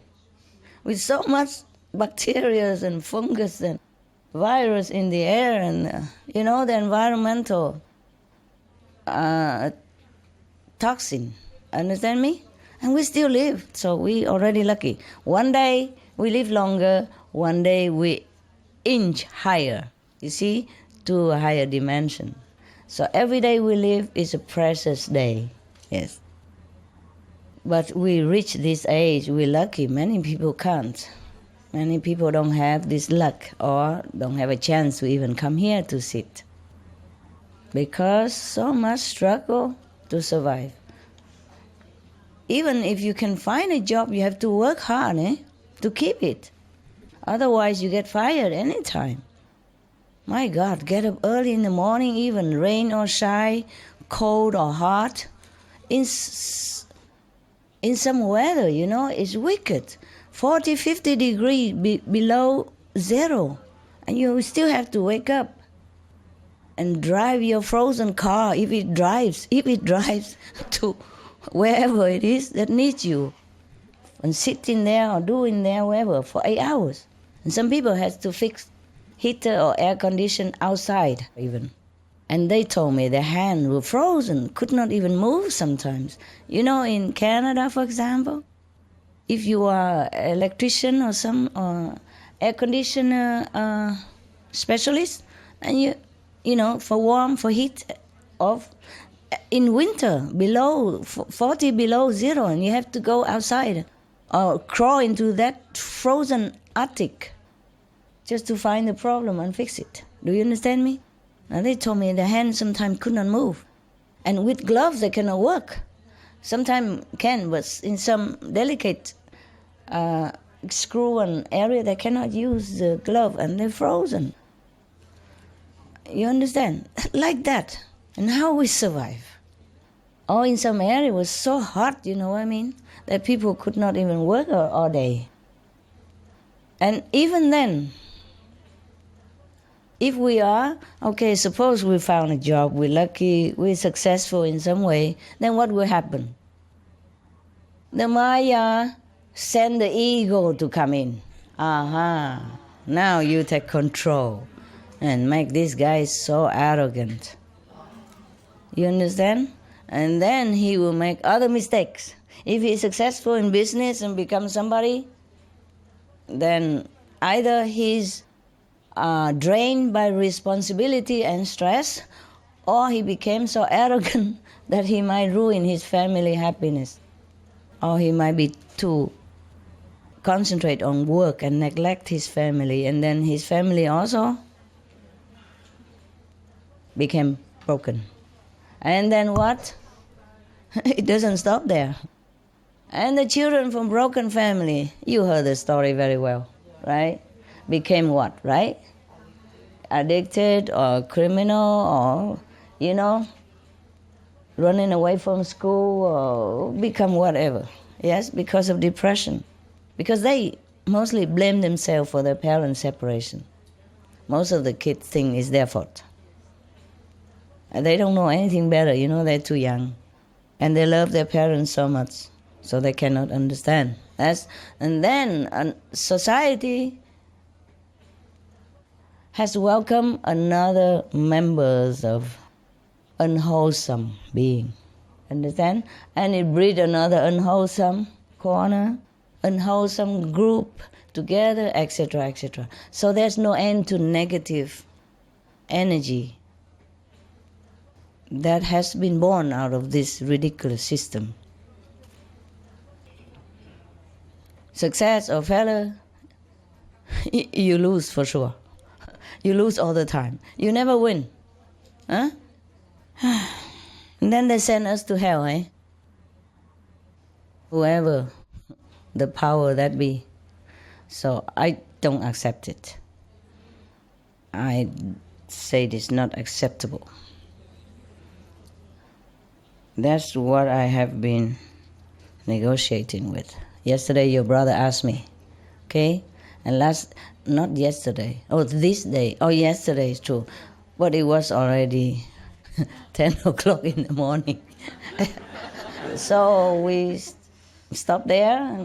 with so much bacteria and fungus and virus in the air and, the environmental toxin. Understand me? And we still live, so we already lucky. One day we live longer, one day we inch higher, you see, to a higher dimension. So every day we live is a precious day, yes. But we reach this age, we're lucky. Many people can't. Many people don't have this luck or don't have a chance to even come here to sit. Because so much struggle to survive. Even if you can find a job, you have to work hard to keep it. Otherwise, you get fired anytime. My God, get up early in the morning, even rain or shine, cold or hot. In some weather, it's wicked. 40, 50 degrees below zero. And you still have to wake up and drive your frozen car if it drives to wherever it is that needs you. And sitting there or doing there, wherever, for 8 hours. And some people have to fix heater or air condition outside even. And they told me their hands were frozen, could not even move sometimes. In Canada, for example, if you are an electrician or some air conditioner specialist, and for heat of in winter below 40 below zero, and you have to go outside or crawl into that frozen attic just to find the problem and fix it. Do you understand me? And they told me the hands sometimes could not move, and with gloves they cannot work. Sometimes can, but in some delicate screw and area they cannot use the glove and they're frozen. You understand? Like that. And how we survive. Or in some area it was so hot, that people could not even work all day. And even then, if we are, suppose we found a job, we're lucky, we're successful in some way, then what will happen? The Maya send the ego to come in. Now you take control and make this guy so arrogant. You understand? And then he will make other mistakes. If he's successful in business and become somebody, then either he's drained by responsibility and stress, or he became so arrogant that he might ruin his family happiness. Or he might be too concentrate on work and neglect his family, and then his family also became broken. And then what? It doesn't stop there. And the children from broken family, you heard the story very well, right? Became what, right? Addicted or criminal or, running away from school or become whatever. Yes, because of depression. Because they mostly blame themselves for their parents' separation. Most of the kids think it's their fault. And they don't know anything better, they're too young. And they love their parents so much, so they cannot understand. And then society has welcomed another members of unwholesome being. Understand? And it breeds another unwholesome corner, unwholesome group together, etc., etc. So there's no end to negative energy that has been born out of this ridiculous system. Success or failure, you lose for sure. You lose all the time. You never win. Huh? And then they send us to hell, eh? Whoever the power that be. So I don't accept it. I say it is not acceptable. That's what I have been negotiating with. Yesterday your brother asked me, okay? And not yesterday, this day. Yesterday is true. But it was already 10 o'clock in the morning. So we stopped there.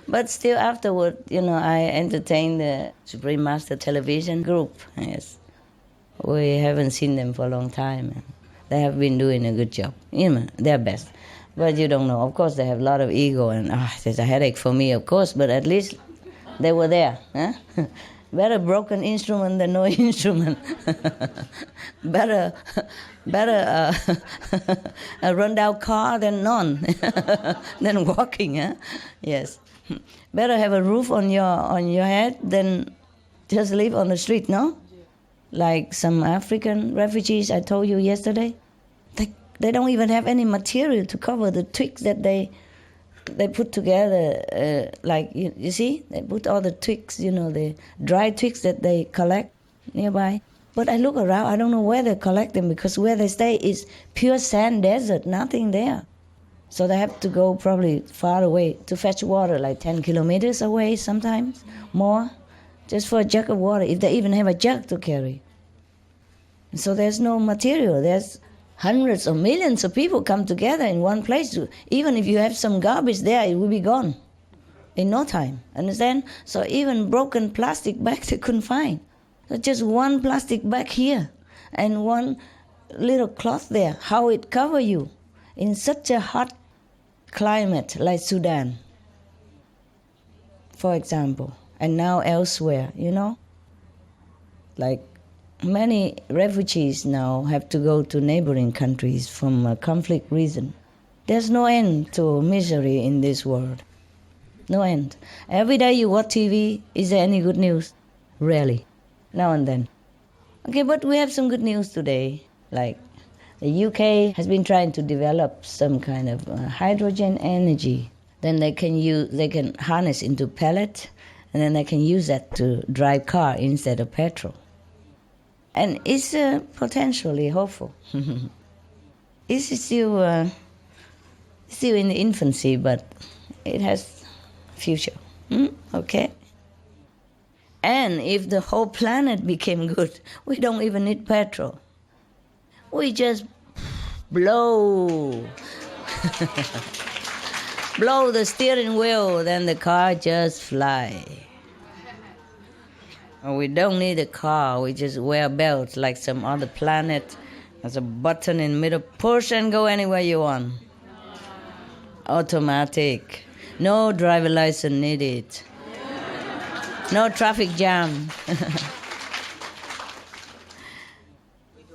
But still afterward, I entertained the Supreme Master Television group. Yes. We haven't seen them for a long time. They have been doing a good job. Their best. But you don't know. Of course, they have a lot of ego and there's a headache for me, of course, but at least they were there. Huh? Better broken instrument than no instrument. better a run-down car than none, than walking. Huh? Yes. Better have a roof on your head than just live on the street, no? Like some African refugees I told you yesterday. They don't even have any material to cover the twigs that they put together. You see, they put all the twigs, the dry twigs that they collect nearby. But I look around, I don't know where they collect them because where they stay is pure sand desert, nothing there. So they have to go probably far away to fetch water, like 10 kilometers away sometimes, more, just for a jug of water, if they even have a jug to carry. So there's no material. There's hundreds of millions of people come together in one place. Even if you have some garbage there, it will be gone in no time. Understand? So even broken plastic bags they couldn't find. So just one plastic bag here and one little cloth there. How it cover you in such a hot climate like Sudan, for example, and now elsewhere, like many refugees now have to go to neighboring countries from a conflict reason. There's no end to misery in this world. No end. Every day you watch TV, is there any good news? Rarely. Now and then. Okay, but we have some good news today. Like the UK has been trying to develop some kind of hydrogen energy. Then they can harness into pellet, and then they can use that to drive car instead of petrol. And it's potentially hopeful. It's still in the infancy, but it has future. Okay? And if the whole planet became good, we don't even need petrol. We just blow. Blow the steering wheel, then the car just fly. We don't need a car, we just wear belts like some other planet. There's a button in the middle, push and go anywhere you want. Automatic. No driver license needed. No traffic jam.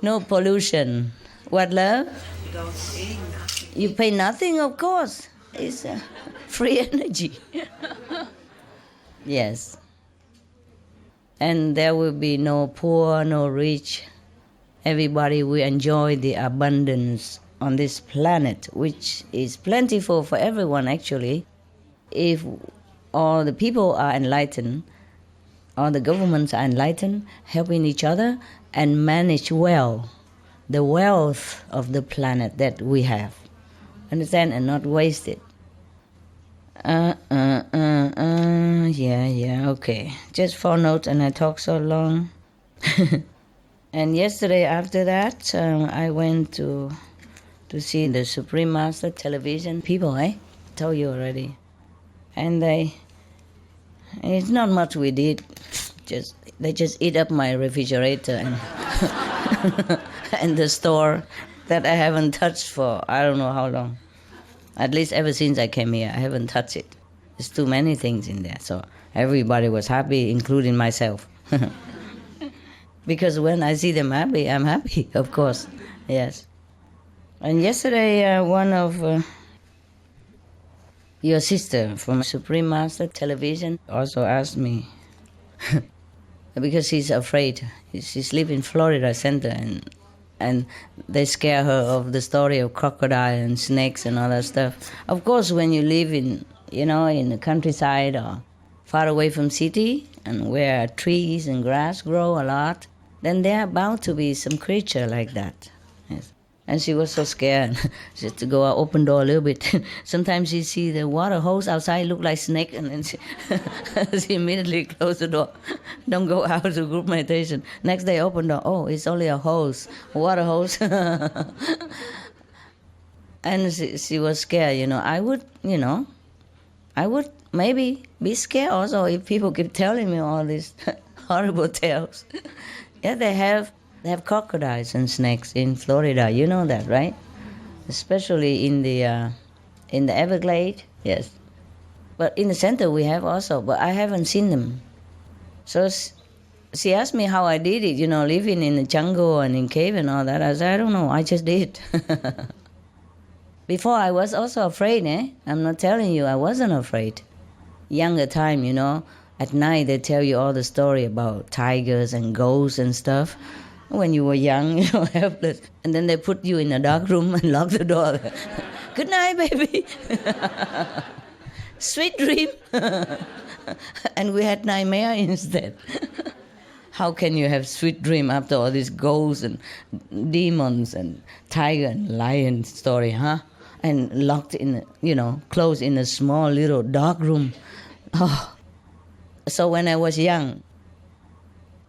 No pollution. What, love? You don't pay nothing. You pay nothing, of course. It's free energy. Yes. And there will be no poor, no rich. everybody will enjoy the abundance on this planet, which is plentiful for everyone actually. If all the people are enlightened, all the governments are enlightened, helping each other and manage well the wealth of the planet that we have. Understand? And not waste it. Yeah, okay. Just 4 notes and I talk so long. And yesterday after that, I went to see the Supreme Master television people, Told you already. And it's not much we did. They just eat up my refrigerator and and the store that I haven't touched for I don't know how long. At least ever since I came here, I haven't touched it. There's too many things in there. So everybody was happy, including myself. Because when I see them happy, I'm happy, of course. Yes. And yesterday, one of your sister from Supreme Master Television also asked me, because she's afraid. She's live in Florida Center, and they scare her of the story of crocodile and snakes and all that stuff. Of course, when you live in the countryside or far away from city and where trees and grass grow a lot, then there are bound to be some creature like that. Yes. And she was so scared. She had to go out, open door a little bit. Sometimes she see the water hose outside look like snake, and then she immediately closed the door. Don't go out to group meditation. Next day, open door. Oh, it's only a hose, water hose. And she was scared. I would maybe be scared also if people keep telling me all these horrible tales. Yeah, they have crocodiles and snakes in Florida. You know that, right? Especially in the Everglades. Yes. But in the center we have also, but I haven't seen them. So she asked me how I did it, living in the jungle and in cave and all that. I said, I don't know, I just did. Before I was also afraid, I'm not telling you I wasn't afraid. Younger time, at night they tell you all the story about tigers and ghosts and stuff. When you were young, helpless. And then they put you in a dark room and lock the door. Good night, baby. Sweet dream. And we had nightmare instead. How can you have sweet dream after all these ghosts and demons and tiger and lion story, huh? And locked in, closed in a small little dark room. Oh. So when I was young,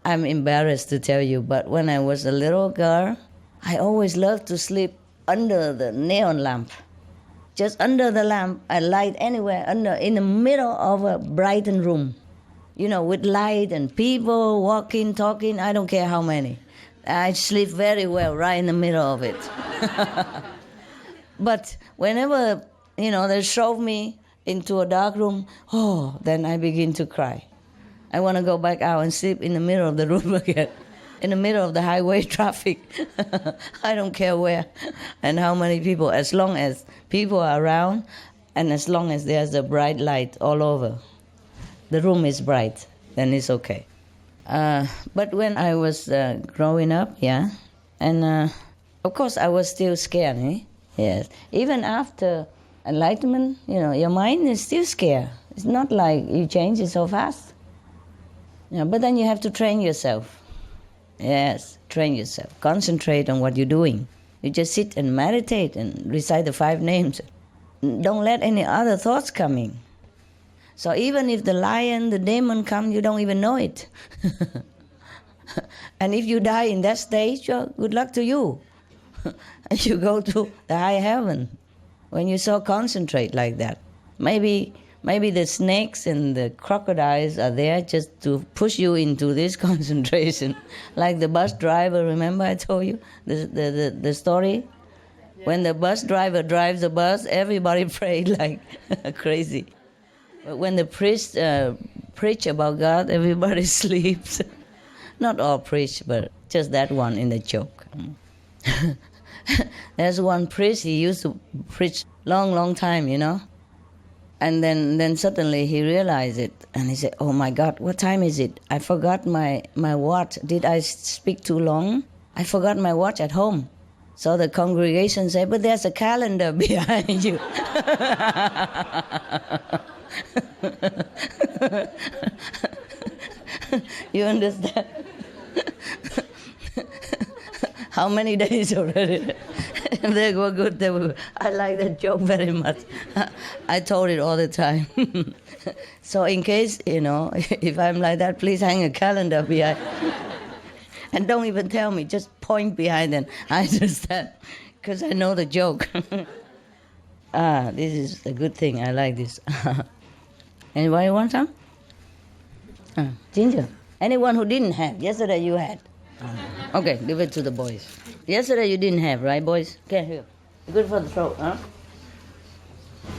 I'm embarrassed to tell you, but when I was a little girl, I always loved to sleep under the neon lamp. Just under the lamp, I light anywhere, in the middle of a brightened room. With light and people walking, talking, I don't care how many. I sleep very well right in the middle of it. But whenever, they shove me into a dark room, then I begin to cry. I want to go back out and sleep in the middle of the room again, in the middle of the highway traffic. I don't care where and how many people, as long as people are around and as long as there's a bright light all over. The room is bright, then it's okay. But when I was growing up, and of course I was still scared, Yes. Even after enlightenment, your mind is still scared. It's not like you change it so fast. But then you have to train yourself. Yes, train yourself. Concentrate on what you're doing. You just sit and meditate and recite the 5 names. Don't let any other thoughts come in. So even if the lion, the demon come, you don't even know it. And if you die in that stage, good luck to you. And you go to the high heaven when you so concentrate like that. Maybe the snakes and the crocodiles are there just to push you into this concentration. Like the bus driver, remember I told you the story? Yeah. When the bus driver drives the bus, everybody prayed like crazy. But when the priest preach about God, everybody sleeps. Not all preach, but just that one in the joke. There's one priest, he used to preach long time, And then suddenly he realized it, and he said, oh my God, what time is it? I forgot my watch. Did I speak too long? I forgot my watch at home. So the congregation said, but there's a calendar behind you. You understand? How many days already? They were good. They were good. I like that joke very much. I told it all the time. So in case, if I'm like that, please hang a calendar behind. And don't even tell me, just point behind and I understand, because I know the joke. This is a good thing. I like this. Anybody want some? Ginger. Anyone who didn't have? Yesterday you had. Okay, give it to the boys. Yesterday you didn't have, right, boys? Okay, here. Good for the throat, huh?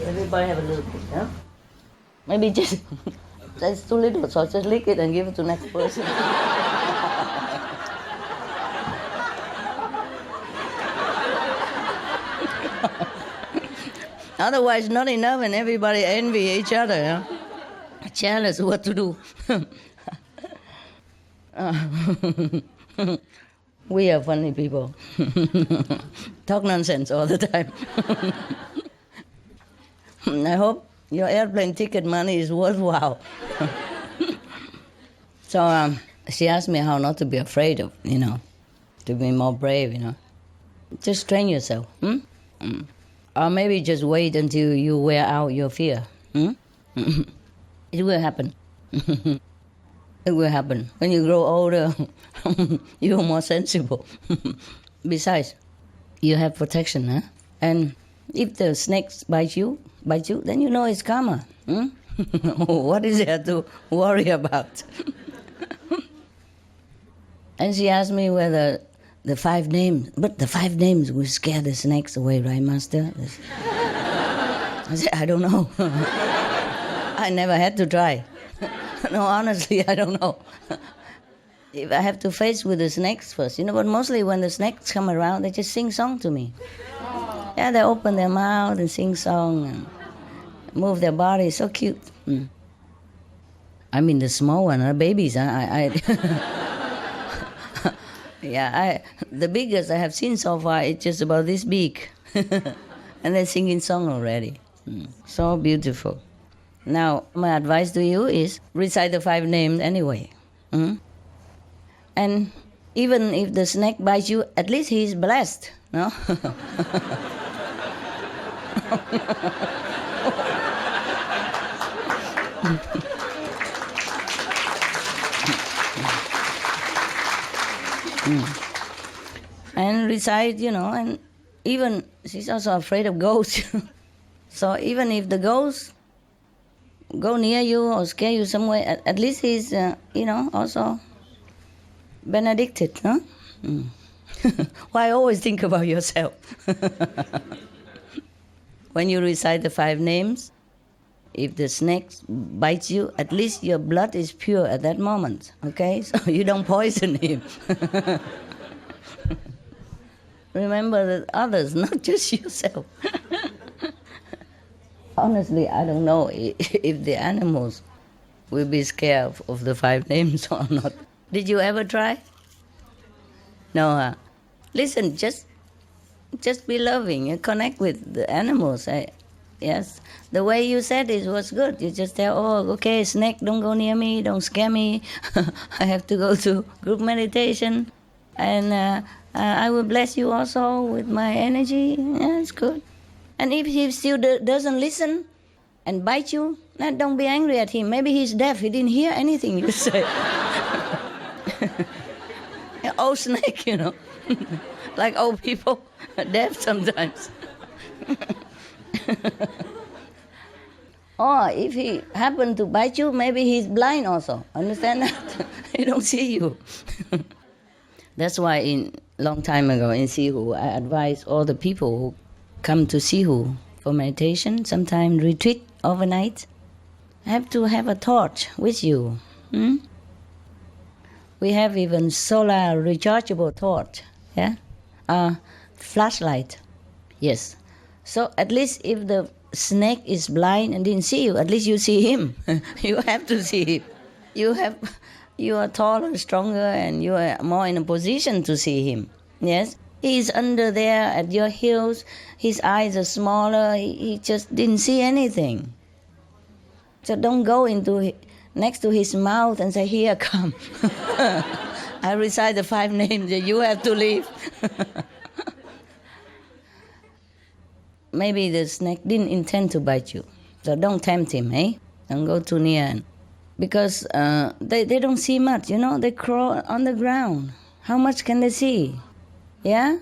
Everybody have a little bit, huh? Maybe just, that's too little, so just lick it and give it to the next person. Otherwise, not enough, and everybody envy each other. Huh? Jealous what to do. We are funny people. Talk nonsense all the time. I hope your airplane ticket money is worthwhile. So she asked me how not to be afraid of, to be more brave, Just train yourself. Or maybe just wait until you wear out your fear. It will happen. It will happen. When you grow older, you're more sensible. Besides, you have protection, huh? And if the snakes bite you, then you know it's karma. What is there to worry about? And she asked me whether the 5 names, but the 5 names will scare the snakes away, right, Master? I said, I don't know. I never had to try. No, honestly, I don't know. If I have to face with the snakes first, but mostly when the snakes come around, they just sing song to me. Yeah, they open their mouth and sing song and move their body, so cute. I mean, the small one, the babies. The biggest I have seen so far is just about this big. And they're singing song already. So beautiful. Now, my advice to you is recite the 5 names anyway. And even if the snake bites you, at least he's blessed, no? And recite, and even she's also afraid of ghosts. So even if the ghosts go near you or scare you somewhere, at least he's, also benedicted, no? Why always think about yourself? When you recite the 5 names, if the snake bites you, at least your blood is pure at that moment, okay? So you don't poison him. Remember that others, not just yourself. Honestly, I don't know if the animals will be scared of the 5 names or not. Did you ever try? No, Listen, just be loving and connect with the animals. Yes, the way you said it was good. You just tell, okay, snake, don't go near me, don't scare me. I have to go to group meditation. And I will bless you also with my energy. Yeah, it's good. And if he still doesn't listen and bite you, then don't be angry at him. Maybe he's deaf. He didn't hear anything you say. Old snake, like old people, deaf sometimes. Or if he happened to bite you, maybe he's blind also. Understand that? He don't see you. That's why long time ago in Sihu, I advise all the people who come to Sihu for meditation, sometimes retreat overnight, have to have a torch with you. We have even solar rechargeable torch, flashlight, yes. So at least if the snake is blind and didn't see you, at least you see him. You have to see him. You have You are taller, stronger, and you are more in a position to see him. Yes? He's under there at your heels. His eyes are smaller. He just didn't see anything. So don't go next to his mouth and say, here, come. I recite the 5 names that you have to leave. Maybe the snake didn't intend to bite you. So don't tempt him, eh? Don't go too near. Because they don't see much, They crawl on the ground. How much can they see? Yeah?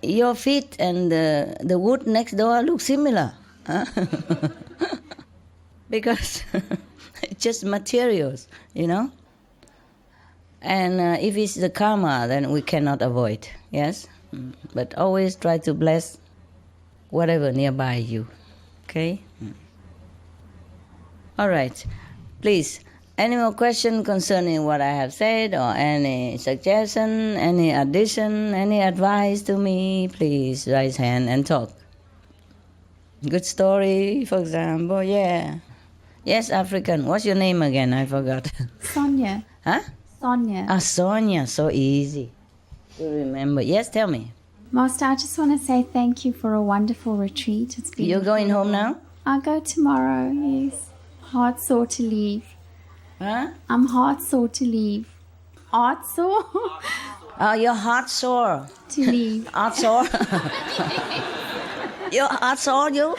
Your feet and the wood next door look similar. Huh? Because it's just materials, And if it's the karma, then we cannot avoid, yes? But always try to bless whatever nearby you, okay? All right. Please, any more questions concerning what I have said or any suggestion, any addition, any advice to me, please raise hand and talk. Good story, for example, yeah. Yes, African. What's your name again? I forgot. Sonia. Huh? Sonia. Ah, Sonia. So easy to remember. Yes, tell me. Master, I just want to say thank you for a wonderful retreat. It's been. You're going home now? I'll go tomorrow, yes. Heart sore to leave. Huh? I'm heart sore to leave. Heart sore? Oh, you're heart sore. To leave. Heart sore? You're heart sore, you?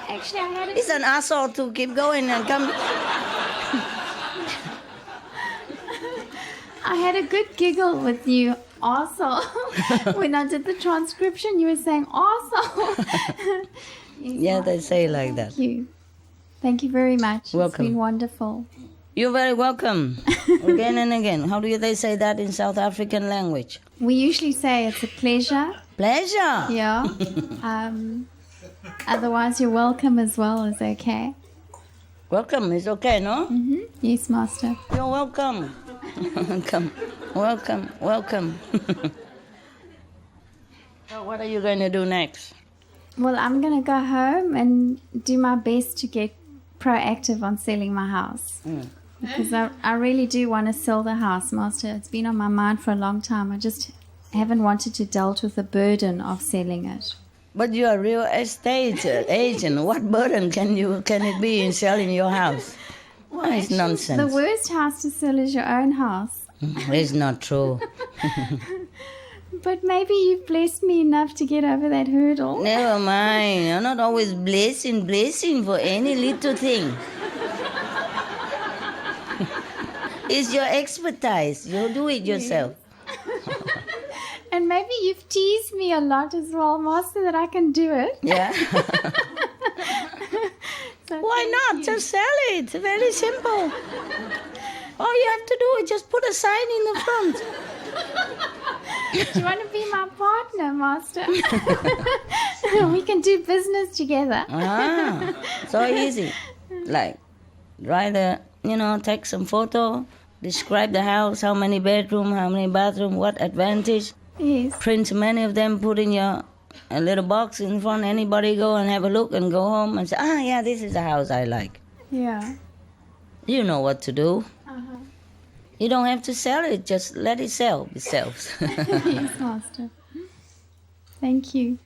Actually, I had It's an asshole to keep going and come. I had a good giggle with you also. When I did the transcription, you were saying also. Yeah, they say like that. Thank you. Thank you very much. Welcome. It's been wonderful. You're very welcome. Again and again. How do they say that in South African language? We usually say it's a pleasure. Pleasure? Yeah. Otherwise, you're welcome as well is okay. Welcome is okay, no? Mm-hmm. Yes, Master. You're welcome. Welcome. So what are you going to do next? Well, I'm going to go home and do my best to get proactive on selling my house. Because I really do want to sell the house, Master. It's been on my mind for a long time. I just haven't wanted to deal with the burden of selling it. But you're a real estate agent. What burden can it be in selling your house? Well, it's nonsense. The worst house to sell is your own house. It's not true. But maybe you've blessed me enough to get over that hurdle. Never mind. You're not always blessing for any little thing. It's your expertise. You do it yourself. And maybe you've teased me a lot as well, Master, that I can do it. Yeah. So why not? Just sell it. Very simple. All you have to do is just put a sign in the front. Do you want to be my partner, Master? We can do business together. So easy. Like, take some photo, describe the house, how many bedroom, how many bathroom, what advantage. Yes. Print many of them, put in a little box in front. Anybody go and have a look and go home and say, yeah, this is the house I like. Yeah. You know what to do. Uh-huh. You don't have to sell it, just let it sell itself. Yes, Master. Thank you.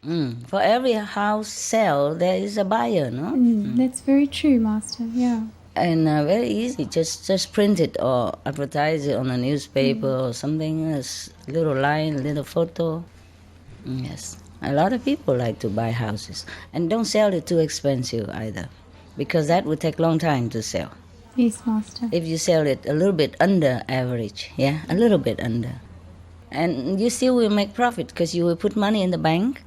For every house sell, there is a buyer, no? That's very true, Master, yeah. And very easy, just print it or advertise it on a newspaper or something, a little line, a little photo. Yes, a lot of people like to buy houses. And don't sell it too expensive either, because that would take a long time to sell. Yes, Master. If you sell it a little bit under average, a little bit under. And you still will make profit because you will put money in the bank,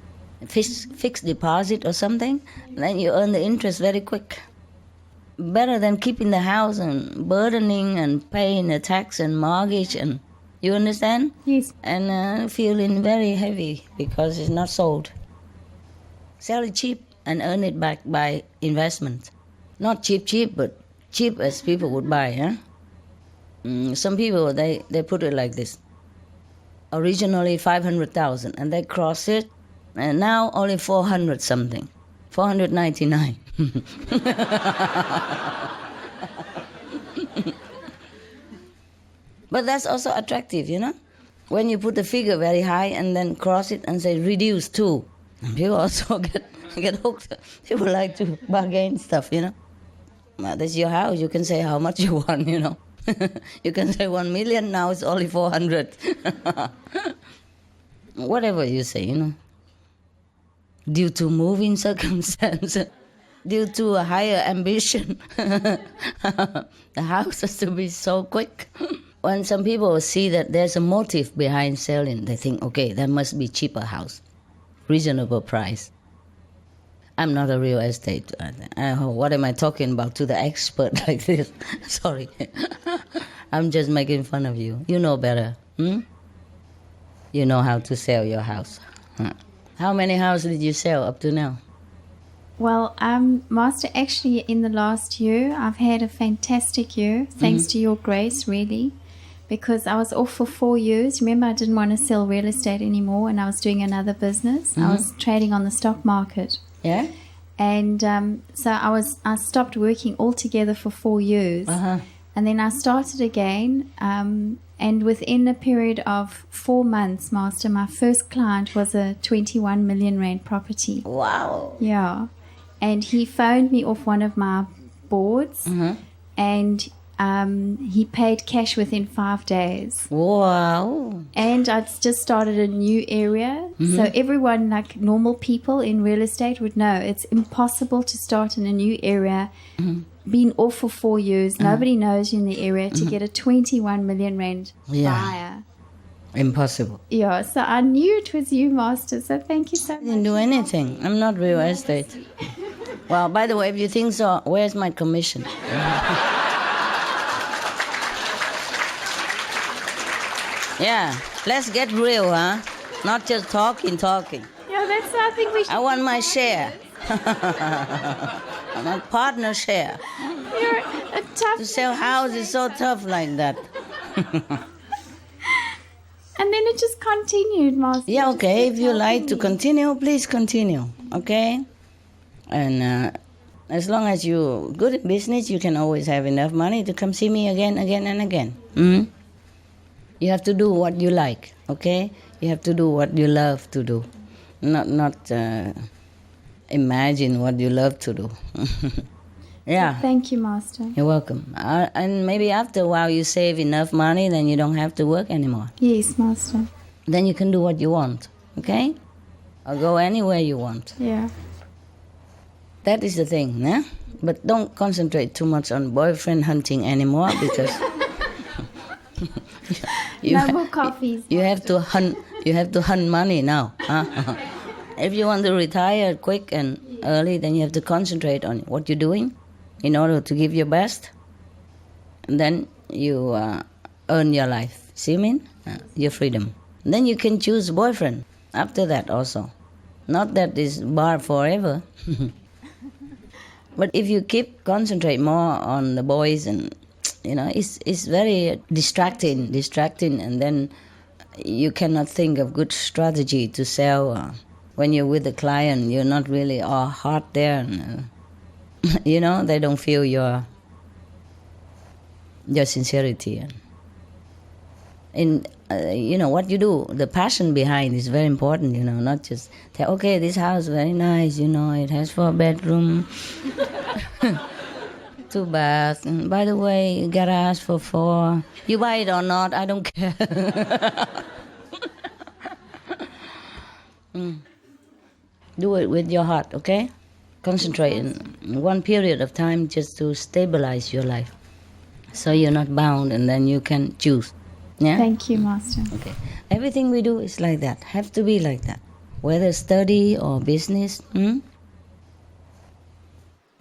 fixed deposit or something, and then you earn the interest very quick. Better than keeping the house and burdening and paying the tax and mortgage, and you understand? Yes. And feeling very heavy because it's not sold. Sell it cheap and earn it back by investment. Not cheap, but cheap as people would buy. Some people, they put it like this. Originally 500,000 and they cross it, and now only 400 something. 499. But that's also attractive, you know? When you put the figure very high and then cross it and say reduce to, people also get hooked. People like to bargain stuff, you know? Well, that's your house. You can say how much you want, you know? You can say 1 million, now it's only 400. Whatever you say, you know? Due to moving circumstances, due to a higher ambition, the house has to be so quick. When some people see that there's a motive behind selling, they think, okay, there must be cheaper house, reasonable price. I'm not a real estate. What am I talking about to the expert like this? Sorry. I'm just making fun of you. You know better. You know how to sell your house. How many houses did you sell up to now? Well, Master, actually in the last year, I've had a fantastic year, thanks to your grace, really, because I was off for 4 years. Remember, I didn't want to sell real estate anymore, and I was doing another business. I was trading on the stock market. Yeah? And so I stopped working altogether for 4 years. And then I started again, and within a period of 4 months, Master, my first client was a 21 million rand property. Wow. Yeah. And he phoned me off one of my boards, and he paid cash within 5 days. Wow. And I'd just started a new area. So everyone, like normal people in real estate, would know it's impossible to start in a new area, been off for 4 years, nobody knows you in the area, to get a 21 million rand buyer. Impossible. Yeah, so I knew it was you, Master, so thank you so much. I didn't do anything. I'm not real estate. Well, by the way, if you think so, where's my commission? Yeah, let's get real, huh? Not just talking. Yeah, that's I think we should. I want my share. My partner share. You're a tough. To sell house is so tough like that. And then it just continued, Master. Yeah, okay. If you like to continue, please continue, okay? And as long as you're good at business, you can always have enough money to come see me again and again. You have to do what you like, okay? You have to do what you love to do, not imagine what you love to do. Yeah. Thank you, Master. You're welcome. And maybe after a while you save enough money, then you don't have to work anymore. Yes, Master. Then you can do what you want, okay? Or go anywhere you want. Yeah. That is the thing, yeah? But don't concentrate too much on boyfriend hunting anymore, because no more coffees. You have to hunt. You have to hunt money now. If you want to retire quick and early, then you have to concentrate on what you're doing in order to give your best. And then you earn your life. See what I mean? Your freedom. And then you can choose boyfriend after that also. Not that it's barred forever. But if you keep concentrate more on the boys, and you know, it's very distracting, and then you cannot think of good strategy to sell. When you're with the client, you're not really all heart there. And, you know, they don't feel your sincerity. And you know, what you do, the passion behind is very important, you know, not just tell, okay, this house is very nice, you know, it has 4 bedrooms, 2 baths, and by the way, garage for 4. You buy it or not, I don't care. Do it with your heart, okay? Concentrate in one period of time just to stabilize your life, so you're not bound, and then you can choose. Yeah? Thank you, Master. Okay. Everything we do is like that, have to be like that. Whether study or business,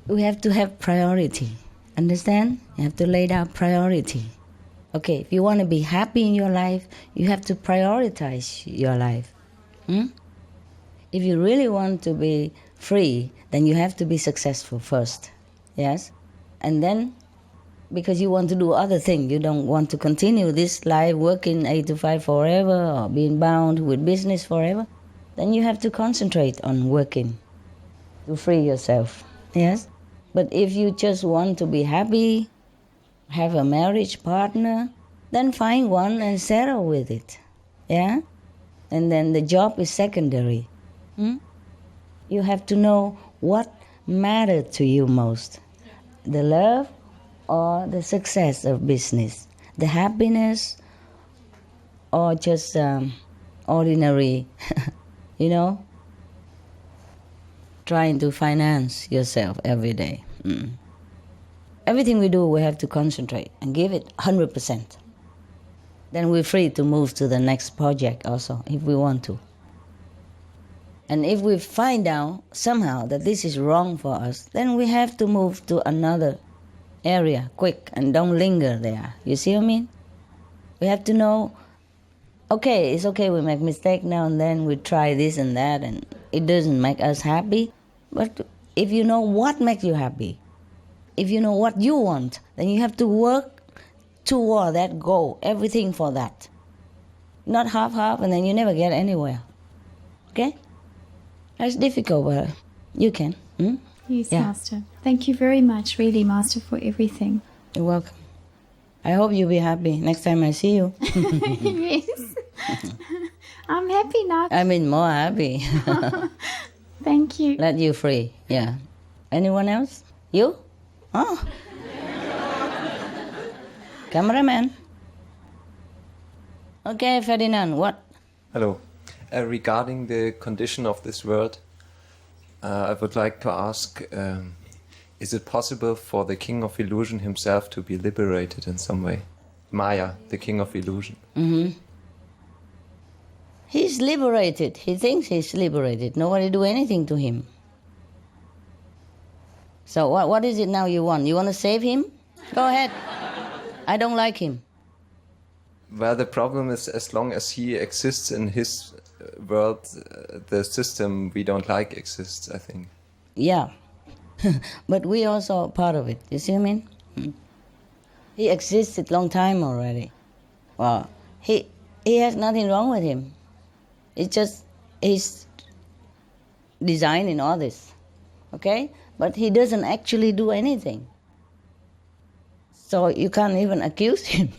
we have to have priority. Understand? You have to lay down priority. Okay, if you want to be happy in your life, you have to prioritize your life. If you really want to be free, then you have to be successful first. Yes? And then, because you want to do other things, you don't want to continue this life working 8 to 5 forever or being bound with business forever, then you have to concentrate on working to free yourself. Yes? But if you just want to be happy, have a marriage partner, then find one and settle with it. Yeah? And then the job is secondary. You have to know what matters to you most. The love or the success of business. The happiness or just ordinary, trying to finance yourself every day. Everything we do, we have to concentrate and give it 100%. Then we're free to move to the next project also, if we want to. And if we find out somehow that this is wrong for us, then we have to move to another area quick and don't linger there. You see what I mean? We have to know, okay, it's okay we make mistake now and then, we try this and that, and it doesn't make us happy. But if you know what makes you happy, if you know what you want, then you have to work toward that goal, everything for that. Not half-half, and then you never get anywhere. Okay? That's difficult, but you can. Yes, Master. Thank you very much, really, Master, for everything. You're welcome. I hope you'll be happy next time I see you. Yes. I'm happy now. I mean, more happy. Thank you. Let you free, yeah. Anyone else? You? Oh. Cameraman. Okay, Ferdinand, what? Hello. Regarding the condition of this world, I would like to ask, is it possible for the King of Illusion himself to be liberated in some way? Maya, the King of Illusion. He's liberated. He thinks he's liberated. Nobody do anything to him. So what is it now you want? You want to save him? Go ahead. I don't like him. Well, the problem is as long as he exists in his world, the system we don't like exists, I think. Yeah. But we also are part of it. You see what I mean? He existed long time already. Well, he has nothing wrong with him. It's just his design in all this. Okay? But he doesn't actually do anything. So you can't even accuse him.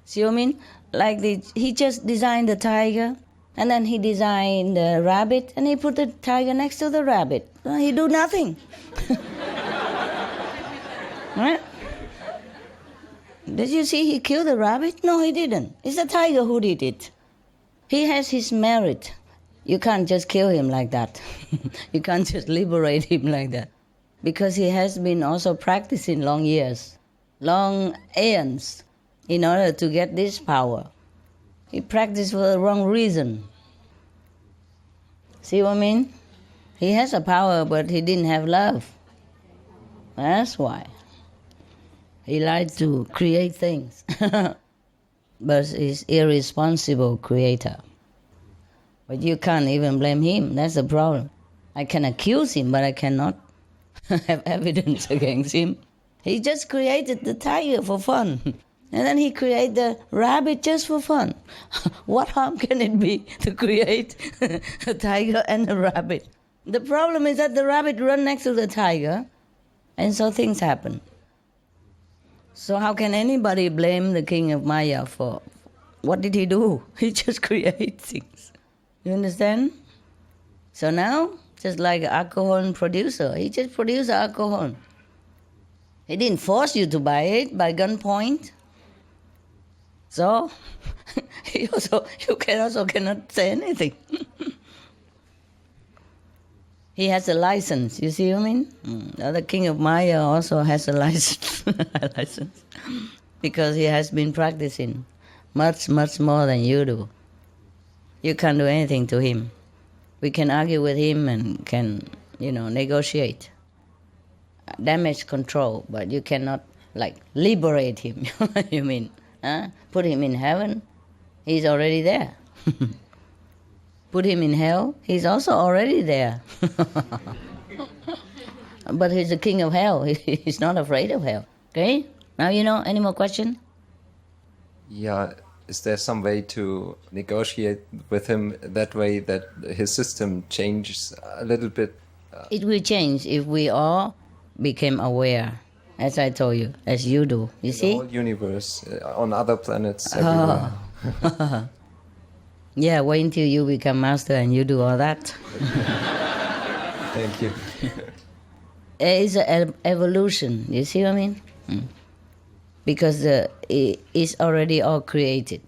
See what I mean? Like he just designed the tiger, and then he designed the rabbit, and he put the tiger next to the rabbit. He do nothing. Right? Did you see he killed the rabbit? No, he didn't. It's the tiger who did it. He has his merit. You can't just kill him like that. You can't just liberate him like that. Because he has been also practicing long years, long aeons, in order to get this power. He practiced for the wrong reason. See what I mean? He has a power, but he didn't have love. That's why. He liked to create things. But he's irresponsible creator. But you can't even blame him. That's the problem. I can accuse him, but I cannot have evidence against him. He just created the tiger for fun. And then he created the rabbit just for fun. What harm can it be to create a tiger and a rabbit? The problem is that the rabbit runs next to the tiger, and so things happen. So how can anybody blame the king of Maya for what did he do? He just created things. You understand? So now, just like an alcohol producer, he just produced alcohol. He didn't force you to buy it by gunpoint. So you cannot say anything. He has a license, you see what I mean? The other king of Maya also has a license, because he has been practicing much, much more than you do. You can't do anything to him. We can argue with him and can, negotiate, damage control, but you cannot, liberate him, you mean? Put him in heaven, he's already there. Put him in hell, he's also already there. But he's the king of hell, he's not afraid of hell. Okay? Now you know, any more questions? Yeah, is there some way to negotiate with him that way that his system changes a little bit? It will change if we all became aware. as I told you, as you do. You see? The whole universe, on other planets, everywhere. Oh. Yeah, wait until you become master and you do all that. Thank you. It is an evolution, you see what I mean? Because it's already all created,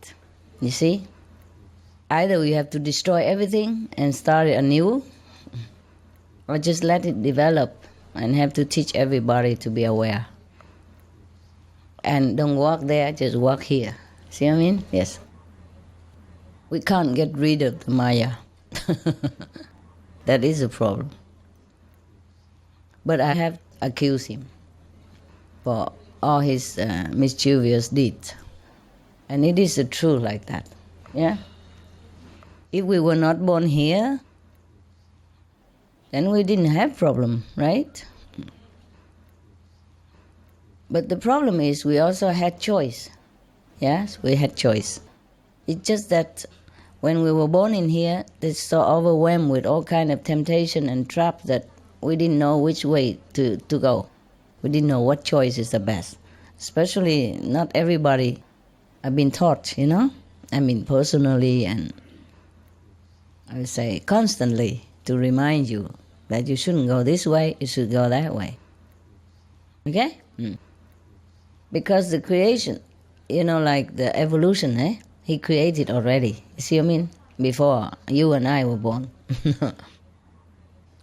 you see? Either we have to destroy everything and start it anew, or just let it develop and have to teach everybody to be aware. And don't walk there, just walk here. See what I mean? Yes. We can't get rid of the Maya. That is a problem. But I have accused him for all his mischievous deeds. And it is true like that. Yeah? If we were not born here, then we didn't have problem, right? But the problem is we also had choice. Yes, we had choice. It's just that when we were born in here, it's so overwhelmed with all kind of temptation and traps that we didn't know which way to go. We didn't know what choice is the best. Especially not everybody have been taught, you know? I mean, personally and I would say constantly to remind you that you shouldn't go this way, you should go that way. Okay? Because the creation, you know, like the evolution, he created already. You see what I mean? Before you and I were born.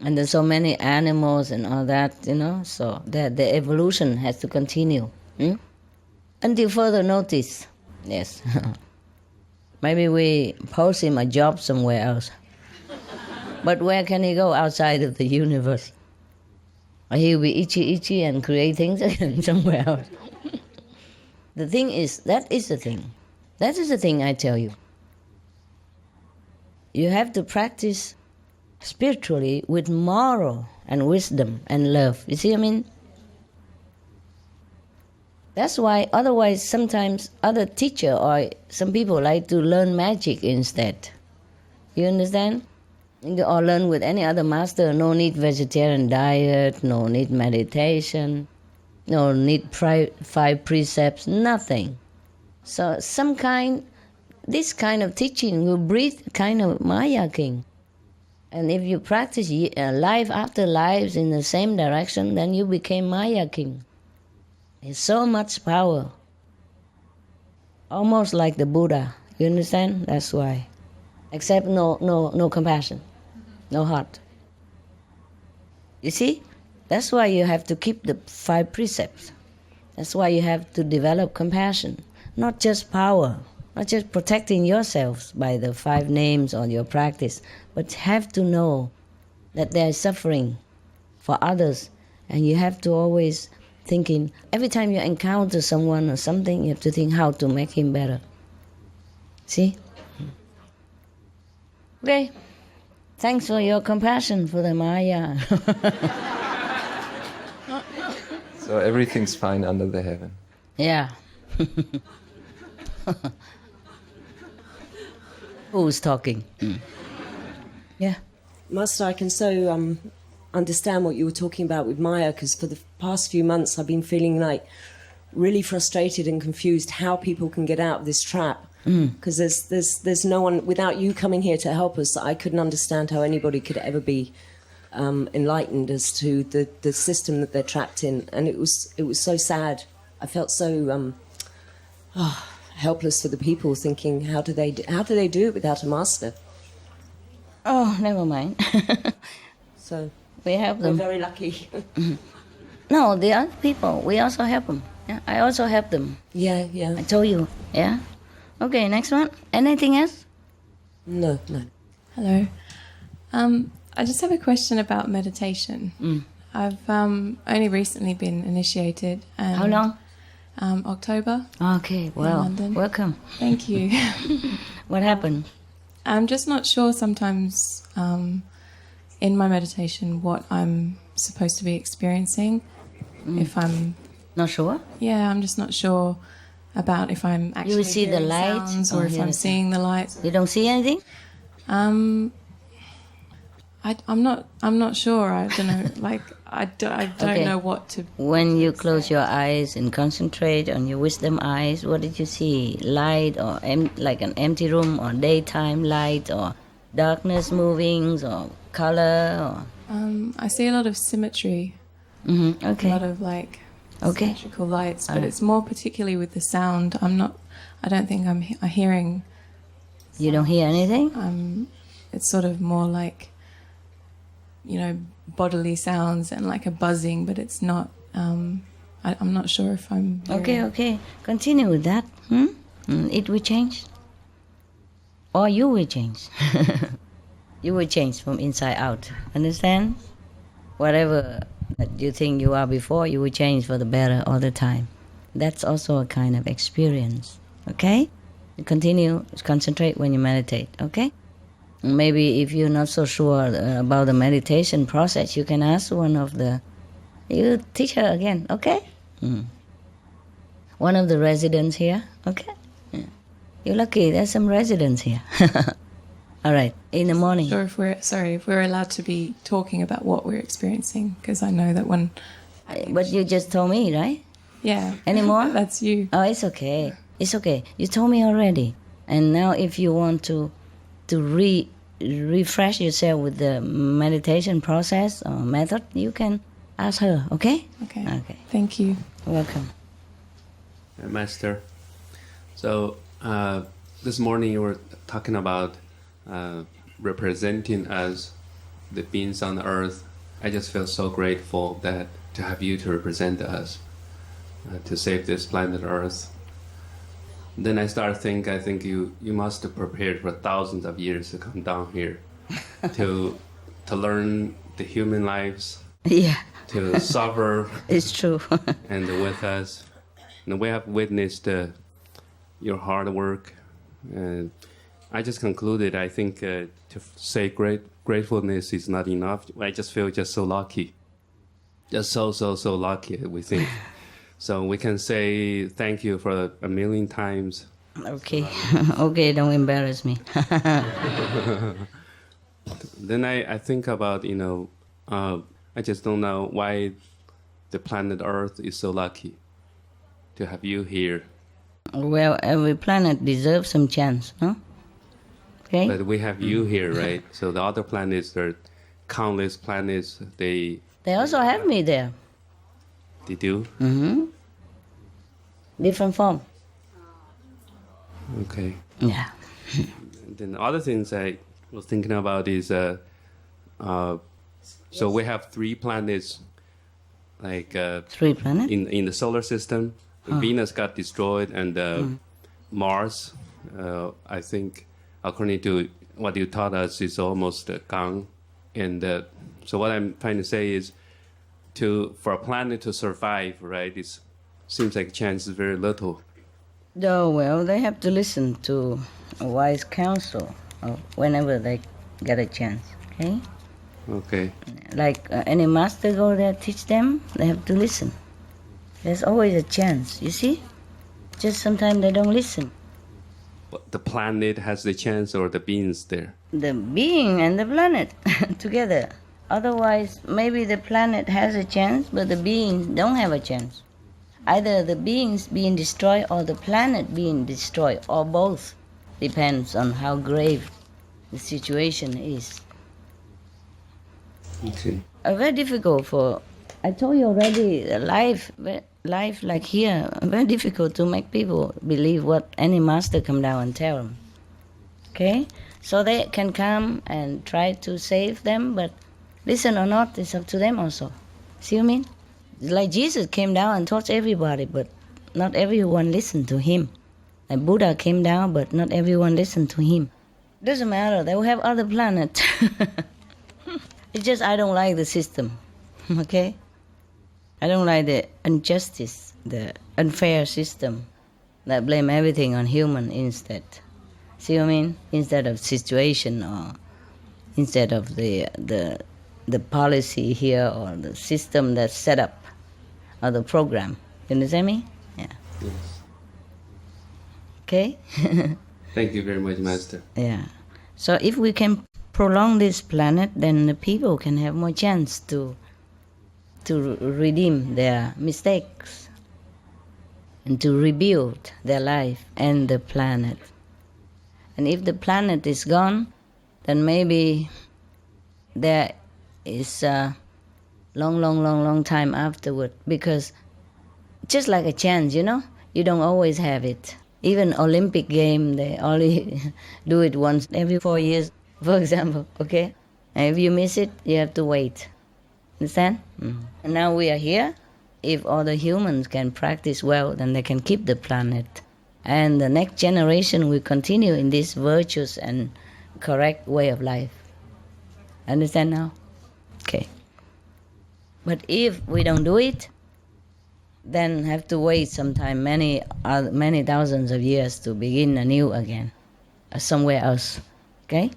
And there's so many animals and all that, you know, so the evolution has to continue. Until further notice. Yes. Maybe we post him a job somewhere else. But where can he go outside of the universe? He'll be itchy and create things again somewhere else. The thing is, that is the thing. That is the thing I tell you. You have to practice spiritually with moral and wisdom and love. You see what I mean? That's why otherwise sometimes other teacher or some people like to learn magic instead. You understand? Or learn with any other master. No need vegetarian diet, no need meditation, no need 5 precepts, nothing. So this kind of teaching will breed kind of Maya king. And if you practice life after lives in the same direction, then you became Maya king. It's so much power. Almost like the Buddha. You understand? That's why. Except no compassion. No heart. You see? That's why you have to keep the 5 precepts. That's why you have to develop compassion. Not just power. Not just protecting yourselves by the 5 names or your practice. But have to know that there is suffering for others. And you have to always thinking, every time you encounter someone or something, you have to think how to make him better. See? Okay. Thanks for your compassion for the Maya. So everything's fine under the heaven. Yeah. Who's talking? Yeah. Master, I can so understand what you were talking about with Maya, because for the past few months I've been feeling like really frustrated and confused how people can get out of this trap. Because there's no one, without you coming here to help us, I couldn't understand how anybody could ever be enlightened as to the system that they're trapped in. And it was so sad. I felt so helpless for the people, thinking, how do they do it without a master? Oh, never mind. So we help them. We're very lucky. No, the other people, we also help them. Yeah, I also help them. Yeah. I told you. Yeah. Okay, next one. Anything else? No. Hello. I just have a question about meditation. I've only recently been initiated. How long? October. Okay, well, welcome. Thank you. What happened? I'm just not sure sometimes in my meditation what I'm supposed to be experiencing. If I'm... Not sure? Yeah, I'm just not sure about if I'm actually you see the light sounds or if I'm seeing the lights. You don't see anything? I'm not sure. I don't know. Like I don't know what to... When you close your eyes and concentrate on your wisdom eyes, what did you see? Light or like an empty room, or daytime light, or darkness moving, or color? Or... I see a lot of symmetry. Mm-hmm. Okay. A lot of like symmetrical lights, but it's more particularly with the sound. I don't think I'm hearing... You don't hear anything? It's sort of more like, bodily sounds and like a buzzing, but it's not, I'm not sure if I'm hearing. Okay. Continue with that. It will change. Or you will change. You will change from inside out. Understand? Whatever that you think you are before, you will change for the better all the time. That's also a kind of experience. Okay? Continue, concentrate when you meditate. Okay? Maybe if you're not so sure about the meditation process, you can ask one of the... You teach her again, okay? One of the residents here, okay? Yeah. You're lucky, there's some residents here. All right, in the morning. Sure, if we're allowed to be talking about what we're experiencing, because I know that when... But you just told me, right? Yeah. Any more? That's you. Oh, it's okay. It's okay. You told me already. And now if you want to refresh yourself with the meditation process or method, you can ask her, okay? Okay. Thank you. Welcome. Master, so this morning you were talking about representing us, the beings on the earth. I just feel so grateful that to have you to represent us, to save this planet Earth. Then I started thinking, I think you must have prepared for thousands of years to come down here to learn the human lives, to suffer. It's true. And with us. And we have witnessed your hard work. And I just concluded, I think to say gratefulness is not enough. I just feel just so lucky. Just so lucky, we think. So we can say thank you for a million times. Okay. Okay, don't embarrass me. Then I think about, I just don't know why the planet Earth is so lucky to have you here. Well, every planet deserves some chance, no? Okay. But we have you here, right? So the other planets, there are countless planets, They also have me there. They do? Mm-hmm. Different form. Okay. Yeah. Then the other things I was thinking about is, so we have 3 planets, like 3 planets in the solar system. Venus got destroyed, and Mars, I think, according to what you taught us, is almost gone. And so what I'm trying to say is, for a planet to survive, right? It seems like chance is very little. Oh, well, they have to listen to a wise counsel whenever they get a chance, okay? Okay. Like any master go there, teach them, they have to listen. There's always a chance, you see? Just sometimes they don't listen. But the planet has the chance, or the beings there? The being and the planet together. Otherwise, maybe the planet has a chance, but the beings don't have a chance. Either the beings being destroyed or the planet being destroyed, or both. Depends on how grave the situation is. Okay. Very difficult for... I told you already, life like here, very difficult to make people believe what any master come down and tell them. Okay? So they can come and try to save them, but listen or not, it's up to them also. See what I mean? Like Jesus came down and taught everybody, but not everyone listened to him. Like Buddha came down, but not everyone listened to him. Doesn't matter, they will have other planets. It's just I don't like the system, okay? I don't like the injustice, the unfair system that blame everything on human instead. See what I mean? Instead of situation, or instead of the policy here, or the system that's set up, or the program. You understand me? Yeah. Yes. Okay? Thank you very much, Master. Yeah. So if we can prolong this planet, then the people can have more chance to to redeem their mistakes and to rebuild their life and the planet. And if the planet is gone, then maybe there is a long time afterward, because just like a chance, you don't always have it. Even Olympic game, they only do it once every 4 years, for example, okay? And if you miss it, you have to wait. Understand? And now we are here. If all the humans can practice well, then they can keep the planet. And the next generation will continue in this virtuous and correct way of life. Understand now? Okay. But if we don't do it, then have to wait sometime, many thousands of years to begin anew again, somewhere else, okay?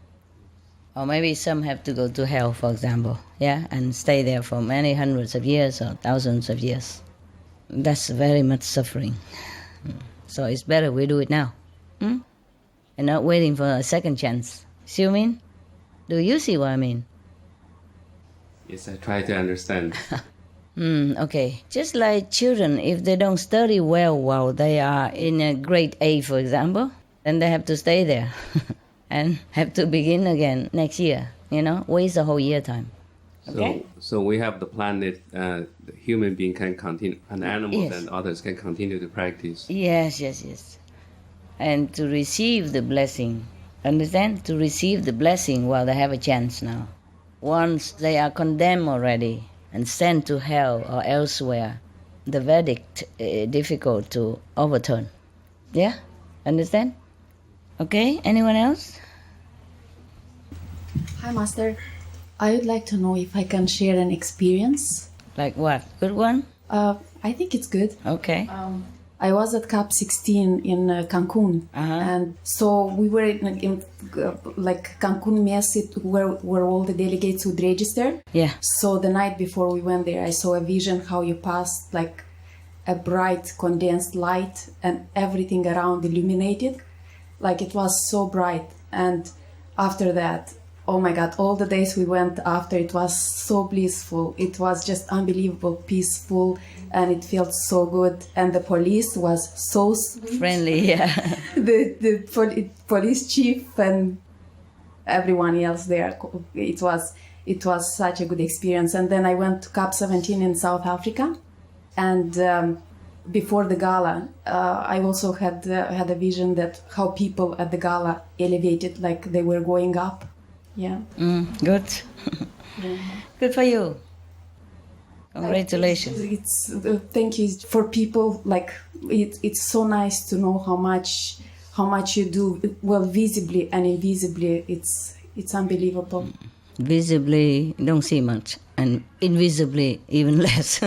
Or maybe some have to go to hell, for example, and stay there for many hundreds of years or thousands of years. That's very much suffering. So it's better we do it now, and not waiting for a second chance. See what I mean? Do you see what I mean? Yes, I try to understand. Okay. Just like children, if they don't study well while they are in a grade A, for example, then they have to stay there and have to begin again next year, waste a whole year time. Okay? So we have the planet, the human being can continue, and animals Yes. and others can continue to practice. Yes. And to receive the blessing, understand? To receive the blessing while they have a chance now. Once they are condemned already and sent to hell or elsewhere, the verdict is difficult to overturn. Yeah? Understand? Okay, anyone else? Hi, Master. I would like to know if I can share an experience. Like what? Good one? I think it's good. Okay. I was at CAP 16 in Cancun, and so we were in Cancun mess where all the delegates would register. Yeah. So the night before we went there, I saw a vision how you passed like a bright condensed light and everything around illuminated, like it was so bright. And after that, oh my God, all the days we went after, it was so blissful. It was just unbelievable, peaceful, and it felt so good. And the police was so sweet. Friendly, yeah. the police chief and everyone else there. It was such a good experience. And then I went to CAP 17 in South Africa. And before the gala, I also had a vision that how people at the gala elevated, like they were going up. Yeah. Good. Yeah. Good for you. Congratulations. It's thank you for people. Like it's so nice to know how much you do well, visibly and invisibly. It's unbelievable. Visibly, don't see much, and invisibly, even less.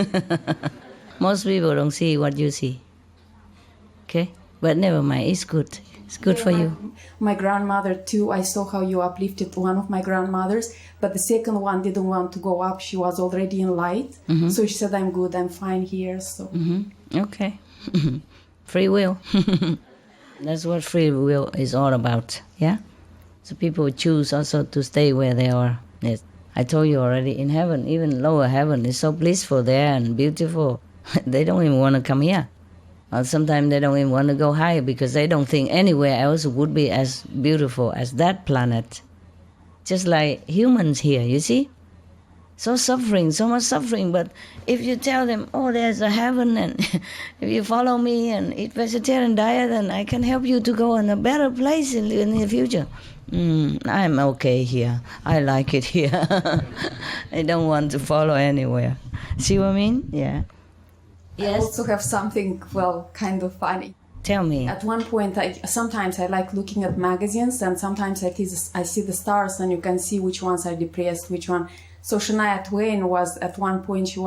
Most people don't see what you see. Okay, but never mind. It's good. It's good for you. My grandmother too. I saw how you uplifted one of my grandmothers, but the second one didn't want to go up. She was already in light, so she said, "I'm good. I'm fine here." So okay, free will. That's what free will is all about. Yeah. So people choose also to stay where they are. Yes. I told you already. In heaven, even lower heaven, is so blissful there and beautiful. They don't even want to come here. Or sometimes they don't even want to go higher because they don't think anywhere else would be as beautiful as that planet. Just like humans here, you see? So much suffering. But if you tell them, oh, there's a heaven, and if you follow me and eat vegetarian diet, then I can help you to go in a better place in the future. I'm okay here. I like it here. I don't want to follow anywhere. See what I mean? Yeah. I also have something, kind of funny. Tell me. At one point, sometimes I like looking at magazines, and sometimes I see the stars, and you can see which ones are depressed, which one. So Shania Twain was, at one point, she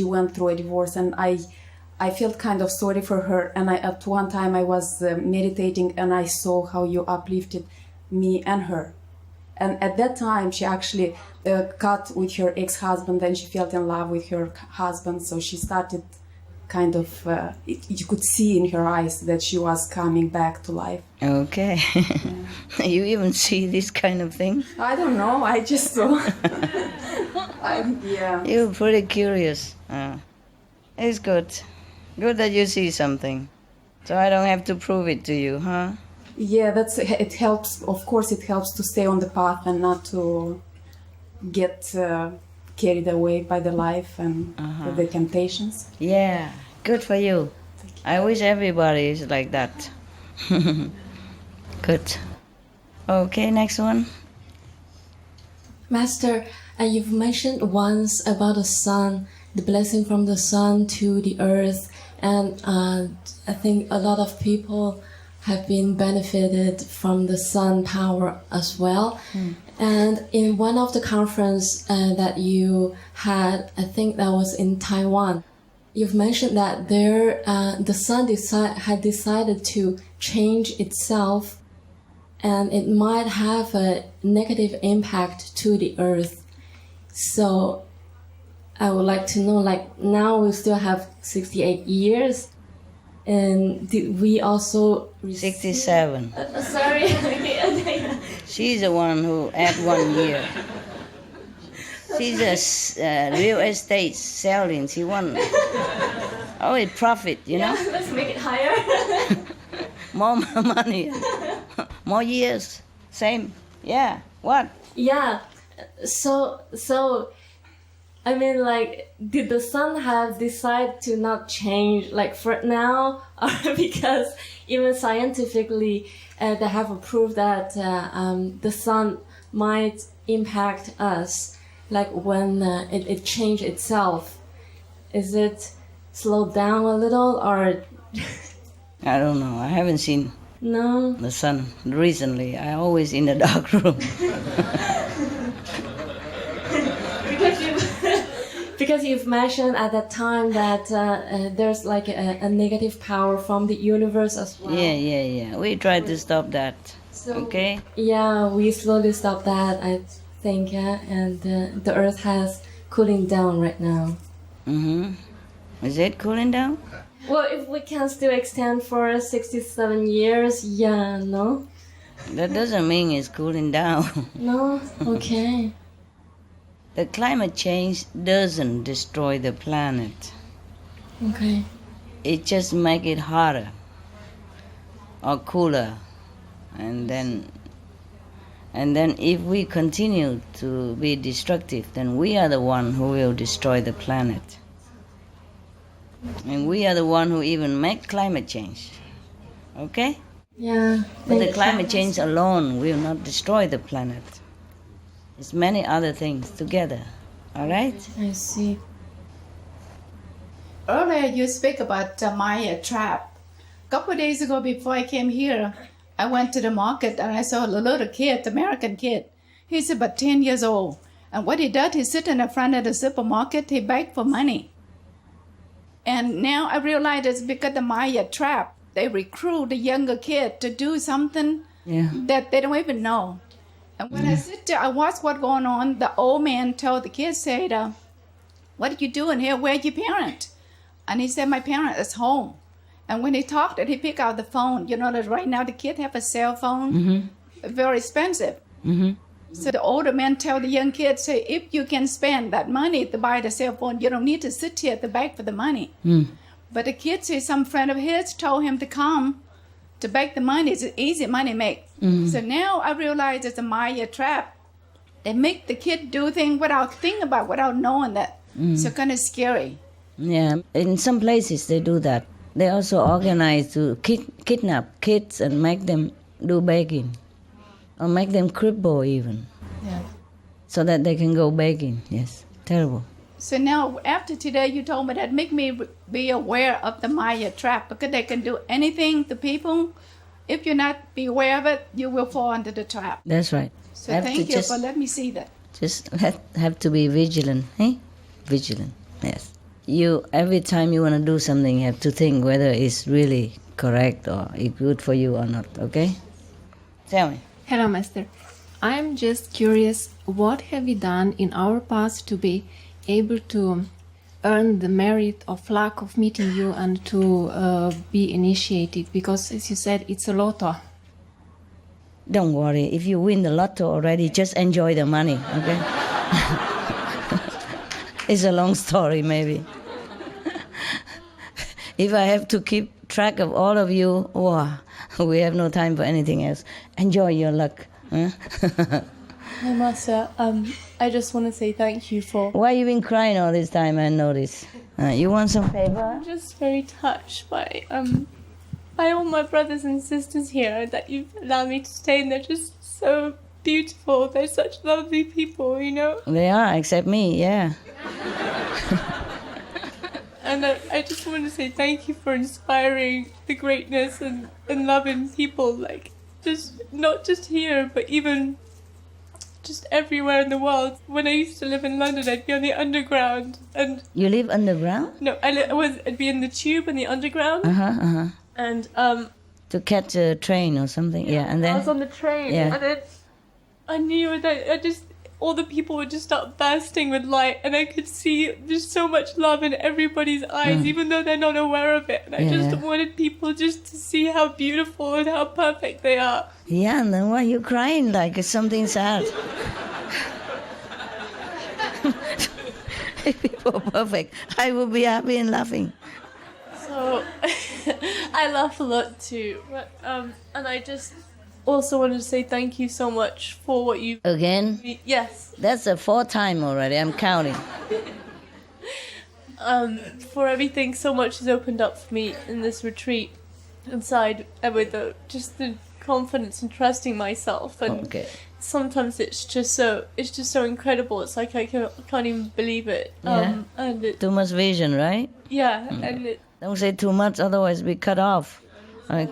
went through a divorce, and I felt kind of sorry for her. And at one time I was meditating, and I saw how you uplifted me and her. And at that time, she actually cut with her ex-husband, and she fell in love with her husband. So she started kind of, you could see in her eyes that she was coming back to life. Okay. You even see this kind of thing? I don't know. I just saw. Yeah. You're pretty curious. It's good. Good that you see something. So I don't have to prove it to you, huh? Yeah, it helps. Of course, it helps to stay on the path and not to get carried away by the life and the temptations. Yeah, good for you. I wish everybody is like that. Good. Okay, next one. Master, you've mentioned once about the sun, the blessing from the sun to the earth, and I think a lot of people have been benefited from the sun power as well. And in one of the conference that you had, I think that was in Taiwan, you've mentioned that there the sun had decided to change itself, and it might have a negative impact to the earth. So I would like to know, like, now we still have 68 years, and did we also 67. Sorry. She's the one who had 1 year. She's a real estate selling. She won. Oh, it profit, you know? Let's make it higher. More money. More years. Same. Yeah. What? Yeah. So, I mean, like, did the sun have decided to not change, like, for now? Or because even scientifically, they have proved that the sun might impact us, like when it changed itself. Is it slowed down a little, or? I don't know. I haven't seen the sun recently. I'm always in the dark room. Because you've mentioned at that time that there's like a negative power from the universe as well. Yeah. We tried to stop that. So, okay? Yeah, we slowly stopped that, I think, and the earth has cooling down right now. Is it cooling down? Well, if we can still extend for 67 years, yeah, no? That doesn't mean it's cooling down. No? Okay. The climate change doesn't destroy the planet. Okay. It just makes it hotter or cooler. And then if we continue to be destructive, then we are the one who will destroy the planet. And we are the one who even make climate change. Okay? Yeah. But the climate change alone will not destroy the planet. It's many other things together. All right? I see. Earlier you speak about Maya trap. A couple of days ago before I came here, I went to the market and I saw a little kid, American kid. He's about 10 years old. And what he does, he sit in the front of the supermarket, he begs for money. And now I realize it's because the Maya trap. They recruit the younger kid to do something that they don't even know. And when I sit there, I watch what's going on. The old man told the kid, said, what are you doing here? Where's your parent? And he said, my parent is home. And when he talked, he picked out the phone. You know that right now the kids have a cell phone. Very expensive. So the older man told the young kid, say, if you can spend that money to buy the cell phone, you don't need to sit here at the back for the money. But the kid said some friend of his told him to come to beg the money. It's easy money make. So now I realize it's a Maya trap. They make the kid do things without thinking about, without knowing that. So kind of scary. Yeah, in some places they do that. They also organize to kidnap kids and make them do begging. Or make them cripple even. Yeah. So that they can go begging. Yes, terrible. So now, after today, you told me that make me be aware of the Maya trap, because they can do anything to people. If you're not be aware of it, you will fall into the trap. That's right. So thank you for letting me see that. Just have to be vigilant, eh? Vigilant, yes. Every time you want to do something, you have to think whether it's really correct or it's good for you or not, okay? Tell me. Hello, Master. I'm just curious, what have you done in our past to be able to earn the merit of luck of meeting you and to be initiated? Because, as you said, it's a lotto. Don't worry. If you win the lotto already, just enjoy the money, okay? It's a long story, maybe. If I have to keep track of all of you, wow, we have no time for anything else. Enjoy your luck. Huh? Hi, Master. I just want to say thank you for... Why you been crying all this time? I noticed. You want some paper? I'm just very touched by all my brothers and sisters here that you've allowed me to stay, and they're just so beautiful. They're such lovely people, you know? They are, except me, yeah. And I just want to say thank you for inspiring the greatness and love in people, like, just not just here, but even just everywhere in the world. When I used to live in London, I'd be on the underground, and... You live underground? No, I'd be in the tube and the underground. And to catch a train or something, yeah, and then... I was on the train, yeah. and then I knew that all the people would just start bursting with light, and I could see just so much love in everybody's eyes, even though they're not aware of it. And I just wanted people just to see how beautiful and how perfect they are. Yeah, and then why are you crying like it's something sad? If people are perfect, I would be happy and laughing. So I laugh a lot too, but and I just also wanted to say thank you so much for what you... Again? Yes. That's the 4th time already, I'm counting. For everything, so much has opened up for me in this retreat inside, and with just the confidence and trusting myself. And sometimes it's just so incredible. It's like I can't even believe it. And too much vision, right? Yeah, and don't say too much, otherwise we cut off.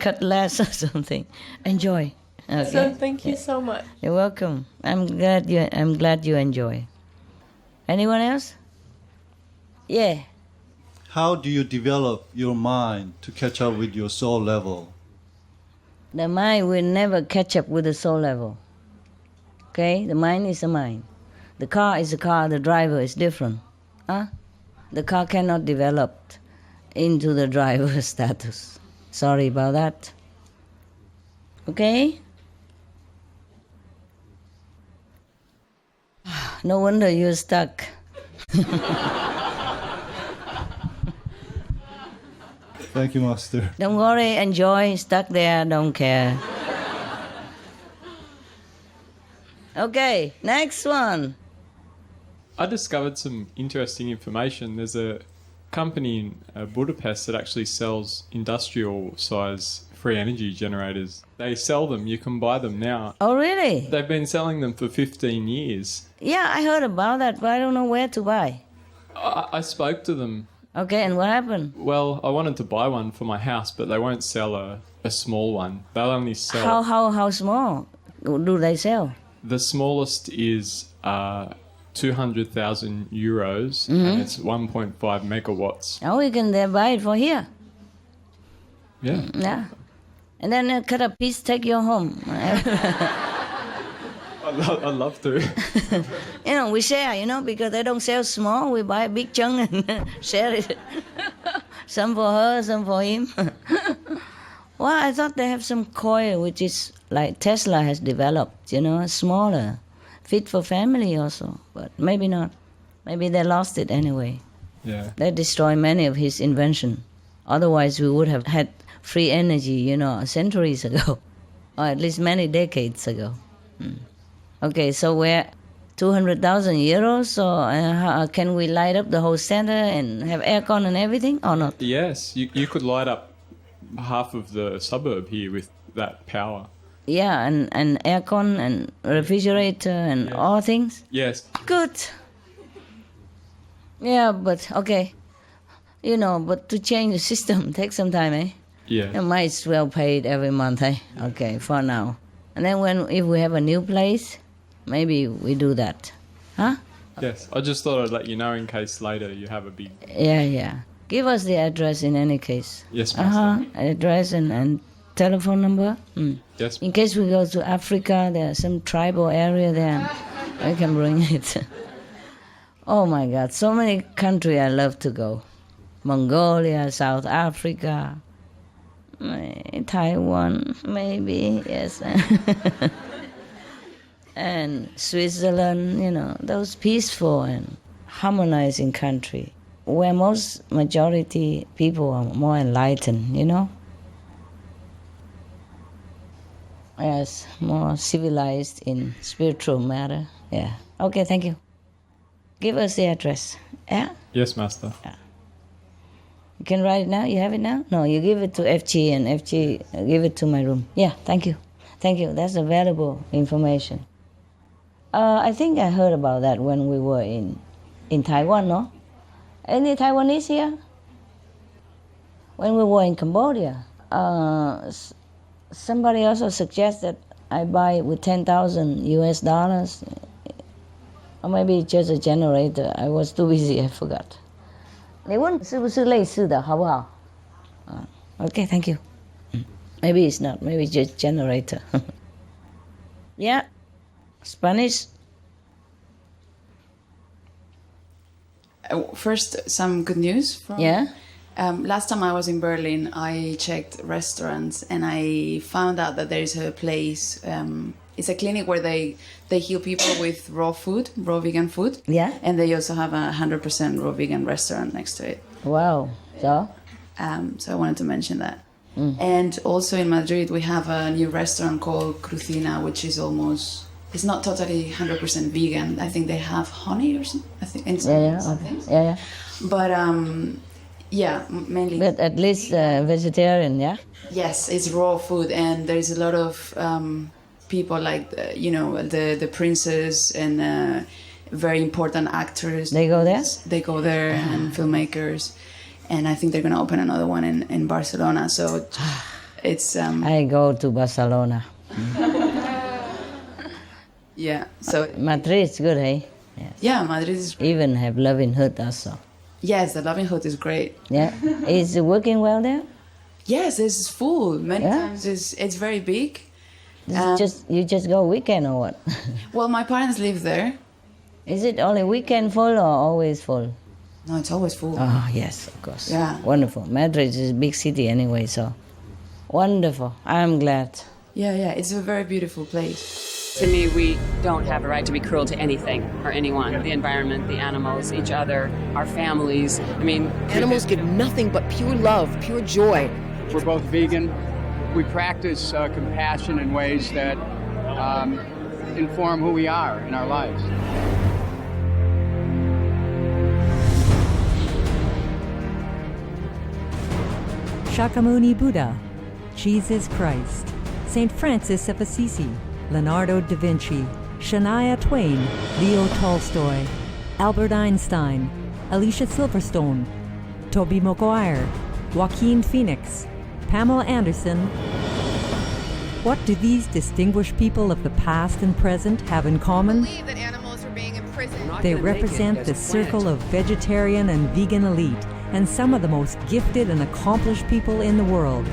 Cut less or something. Enjoy. Okay. So thank you so much. You're welcome. I'm glad you enjoy. Anyone else? Yeah. How do you develop your mind to catch up with your soul level? The mind will never catch up with the soul level. Okay? The mind is the mind. The car is a car, the driver is different. The car cannot develop into the driver status. Sorry about that. Okay? No wonder you're stuck. Thank you, Master. Don't worry, enjoy, stuck there, don't care. Okay, next one. I discovered some interesting information. There's a company in Budapest that actually sells industrial size free energy generators. They sell them, you can buy them now. Oh, really? They've been selling them for 15 years. Yeah, I heard about that, but I don't know where to buy. I spoke to them. Okay, and what happened? Well, I wanted to buy one for my house, but they won't sell a small one. They'll only sell... How small do they sell? The smallest is 200,000 euros, and it's 1.5 megawatts. Oh, you can buy it for here. Yeah. Yeah. And then cut a piece, take you home. I'd love to. We share, because they don't sell small. We buy a big chunk and share it. Some for her, some for him. Well, I thought they have some coil, which is like Tesla has developed, smaller, fit for family also. But maybe not. Maybe they lost it anyway. Yeah. They destroyed many of his invention. Otherwise, we would have had free energy, centuries ago, or at least many decades ago. Okay, so we're 200,000 euros, so can we light up the whole center and have aircon and everything, or not? Yes, you could light up half of the suburb here with that power. Yeah, and aircon and refrigerator and all things? Yes. Good. Yeah, but okay. But to change the system takes some time, eh? Yeah. Might as well pay it every month, eh? Okay, for now. And then if we have a new place, maybe we do that. Huh? Yes, I just thought I'd let you know in case later you have a big... Yeah. Give us the address in any case. Yes, Master. Address and telephone number. Yes. In case we go to Africa, there's some tribal area there. I can bring it. Oh my God, so many countries I love to go. Mongolia, South Africa, Taiwan, maybe, yes. And Switzerland, those peaceful and harmonizing country where most majority people are more enlightened, you know? Yes, more civilized in spiritual matter. Yeah. Okay, thank you. Give us the address. Yeah? Yes, Master. Yeah. You can write it now? You have it now? No, you give it to FG and FG give it to my room. Yeah, thank you. Thank you. That's a valuable information. I think I heard about that when we were in Taiwan, no? Any Taiwanese here? When we were in Cambodia, somebody also suggested I buy it with $10,000 or maybe just a generator. I was too busy, I forgot. 你问是不是类似的，好不好? Okay, thank you. Maybe it's not. Maybe just generator. Yeah. Spanish. First, some good news. Yeah. Last time I was in Berlin, I checked restaurants and I found out that there is a place. It's a clinic where they heal people with raw vegan food. Yeah. And they also have a 100% raw vegan restaurant next to it. Wow. So? So I wanted to mention that. And also in Madrid, we have a new restaurant called Crucina, which is almost, it's not totally 100% vegan. I think they have honey or something. I think. Yeah. But yeah, mainly. But at least vegetarian, yeah? Yes, it's raw food, and there's a lot of people like, the princes and very important actors. They go there? They go there, and filmmakers. And I think they're going to open another one in Barcelona. So it's... I go to Barcelona. Yeah, so... Madrid is good, eh? Yes. Yeah, Madrid is... Even have Loving Hood also. Yes, the Loving Hood is great. Yeah. Is it working well there? Yes, it's full. Many times it's very big. You just go weekend or what? Well, my parents live there. Is it only weekend full or always full? No, it's always full. Oh, yes, of course. Yeah. Wonderful. Madrid is a big city anyway, so wonderful. I'm glad. Yeah, it's a very beautiful place. To me, we don't have a right to be cruel to anything or anyone. The environment, the animals, each other, our families. I mean... Animals give nothing but pure love, pure joy. We're both vegan. We practice compassion in ways that inform who we are in our lives. Shakyamuni Buddha, Jesus Christ, St. Francis of Assisi, Leonardo da Vinci, Shania Twain, Leo Tolstoy, Albert Einstein, Alicia Silverstone, Tobey Maguire, Joaquin Phoenix, Pamela Anderson. What do these distinguished people of the past and present have in common? They represent the circle of vegetarian and vegan elite and some of the most gifted and accomplished people in the world.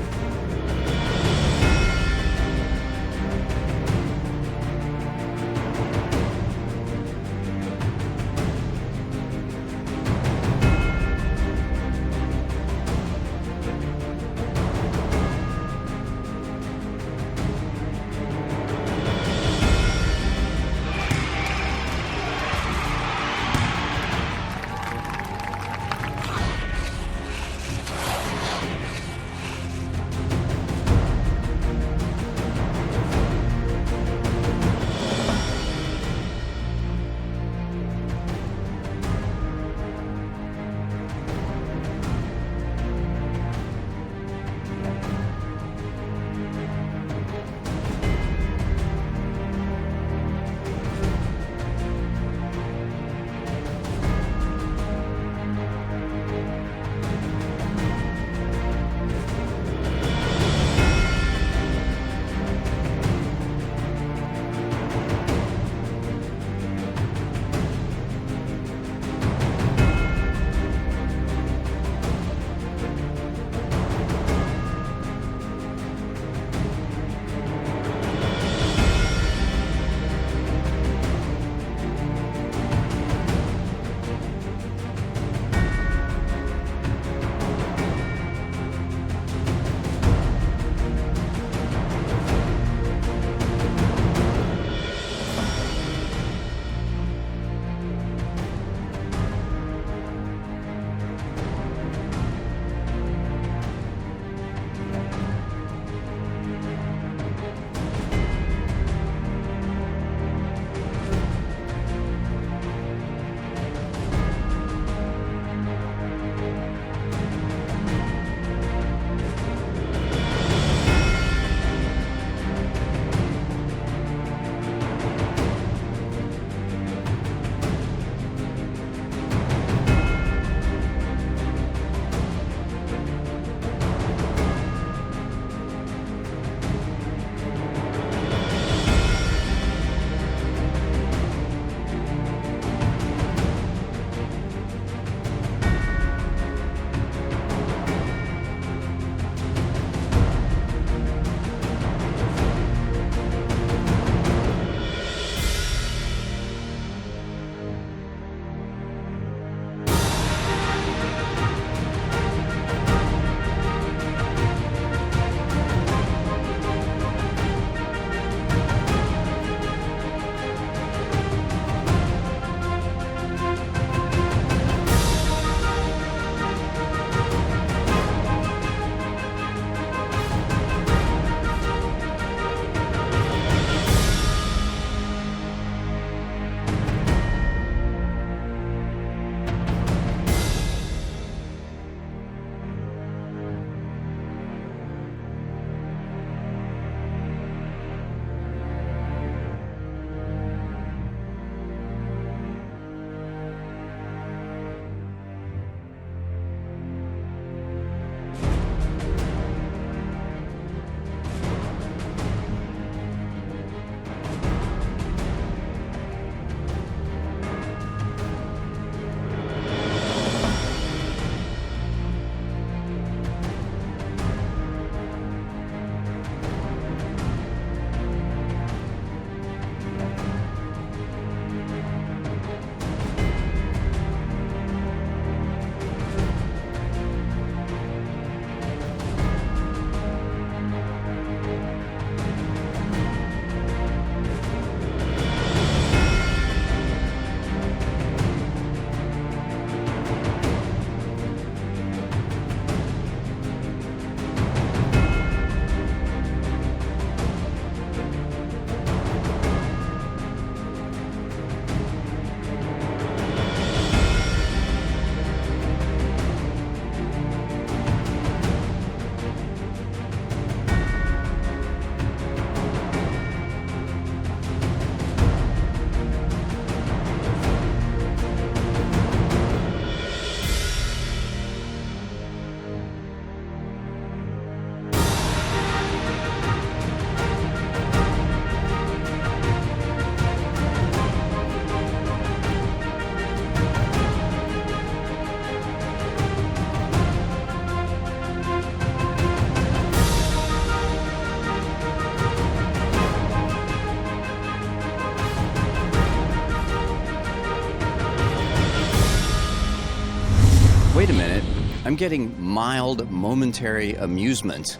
I'm getting mild, momentary amusement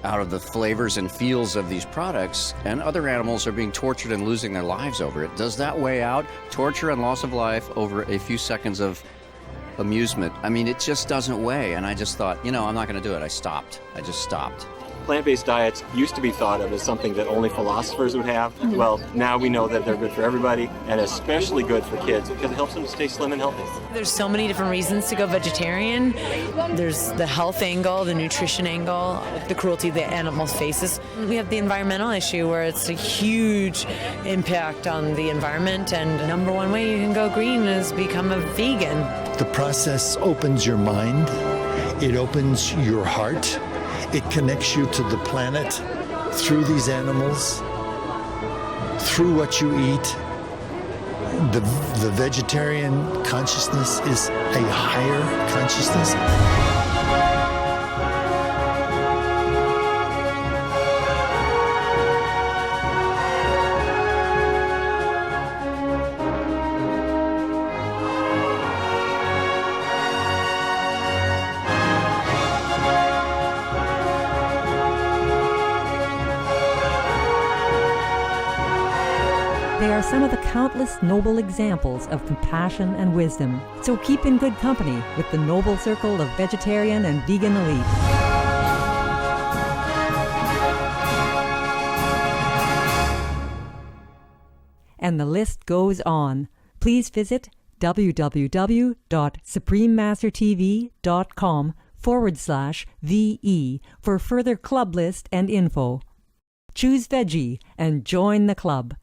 out of the flavors and feels of these products, and other animals are being tortured and losing their lives over it. Does that weigh out? Torture and loss of life over a few seconds of amusement. I mean, it just doesn't weigh. And I just thought, I'm not going to do it. I just stopped. Plant-based diets used to be thought of as something that only philosophers would have. Mm-hmm. Well, now we know that they're good for everybody, and especially good for kids because it helps them to stay slim and healthy. There's so many different reasons to go vegetarian. There's the health angle, the nutrition angle, the cruelty the animal faces. We have the environmental issue where it's a huge impact on the environment, and the number one way you can go green is become a vegan. The process opens your mind. It opens your heart. It connects you to the planet through these animals, through what you eat. The vegetarian consciousness is a higher consciousness. They are some of the countless noble examples of compassion and wisdom. So keep in good company with the noble circle of vegetarian and vegan elite. And the list goes on. Please visit www.suprememastertv.com/VE for further club list and info. Choose veggie and join the club.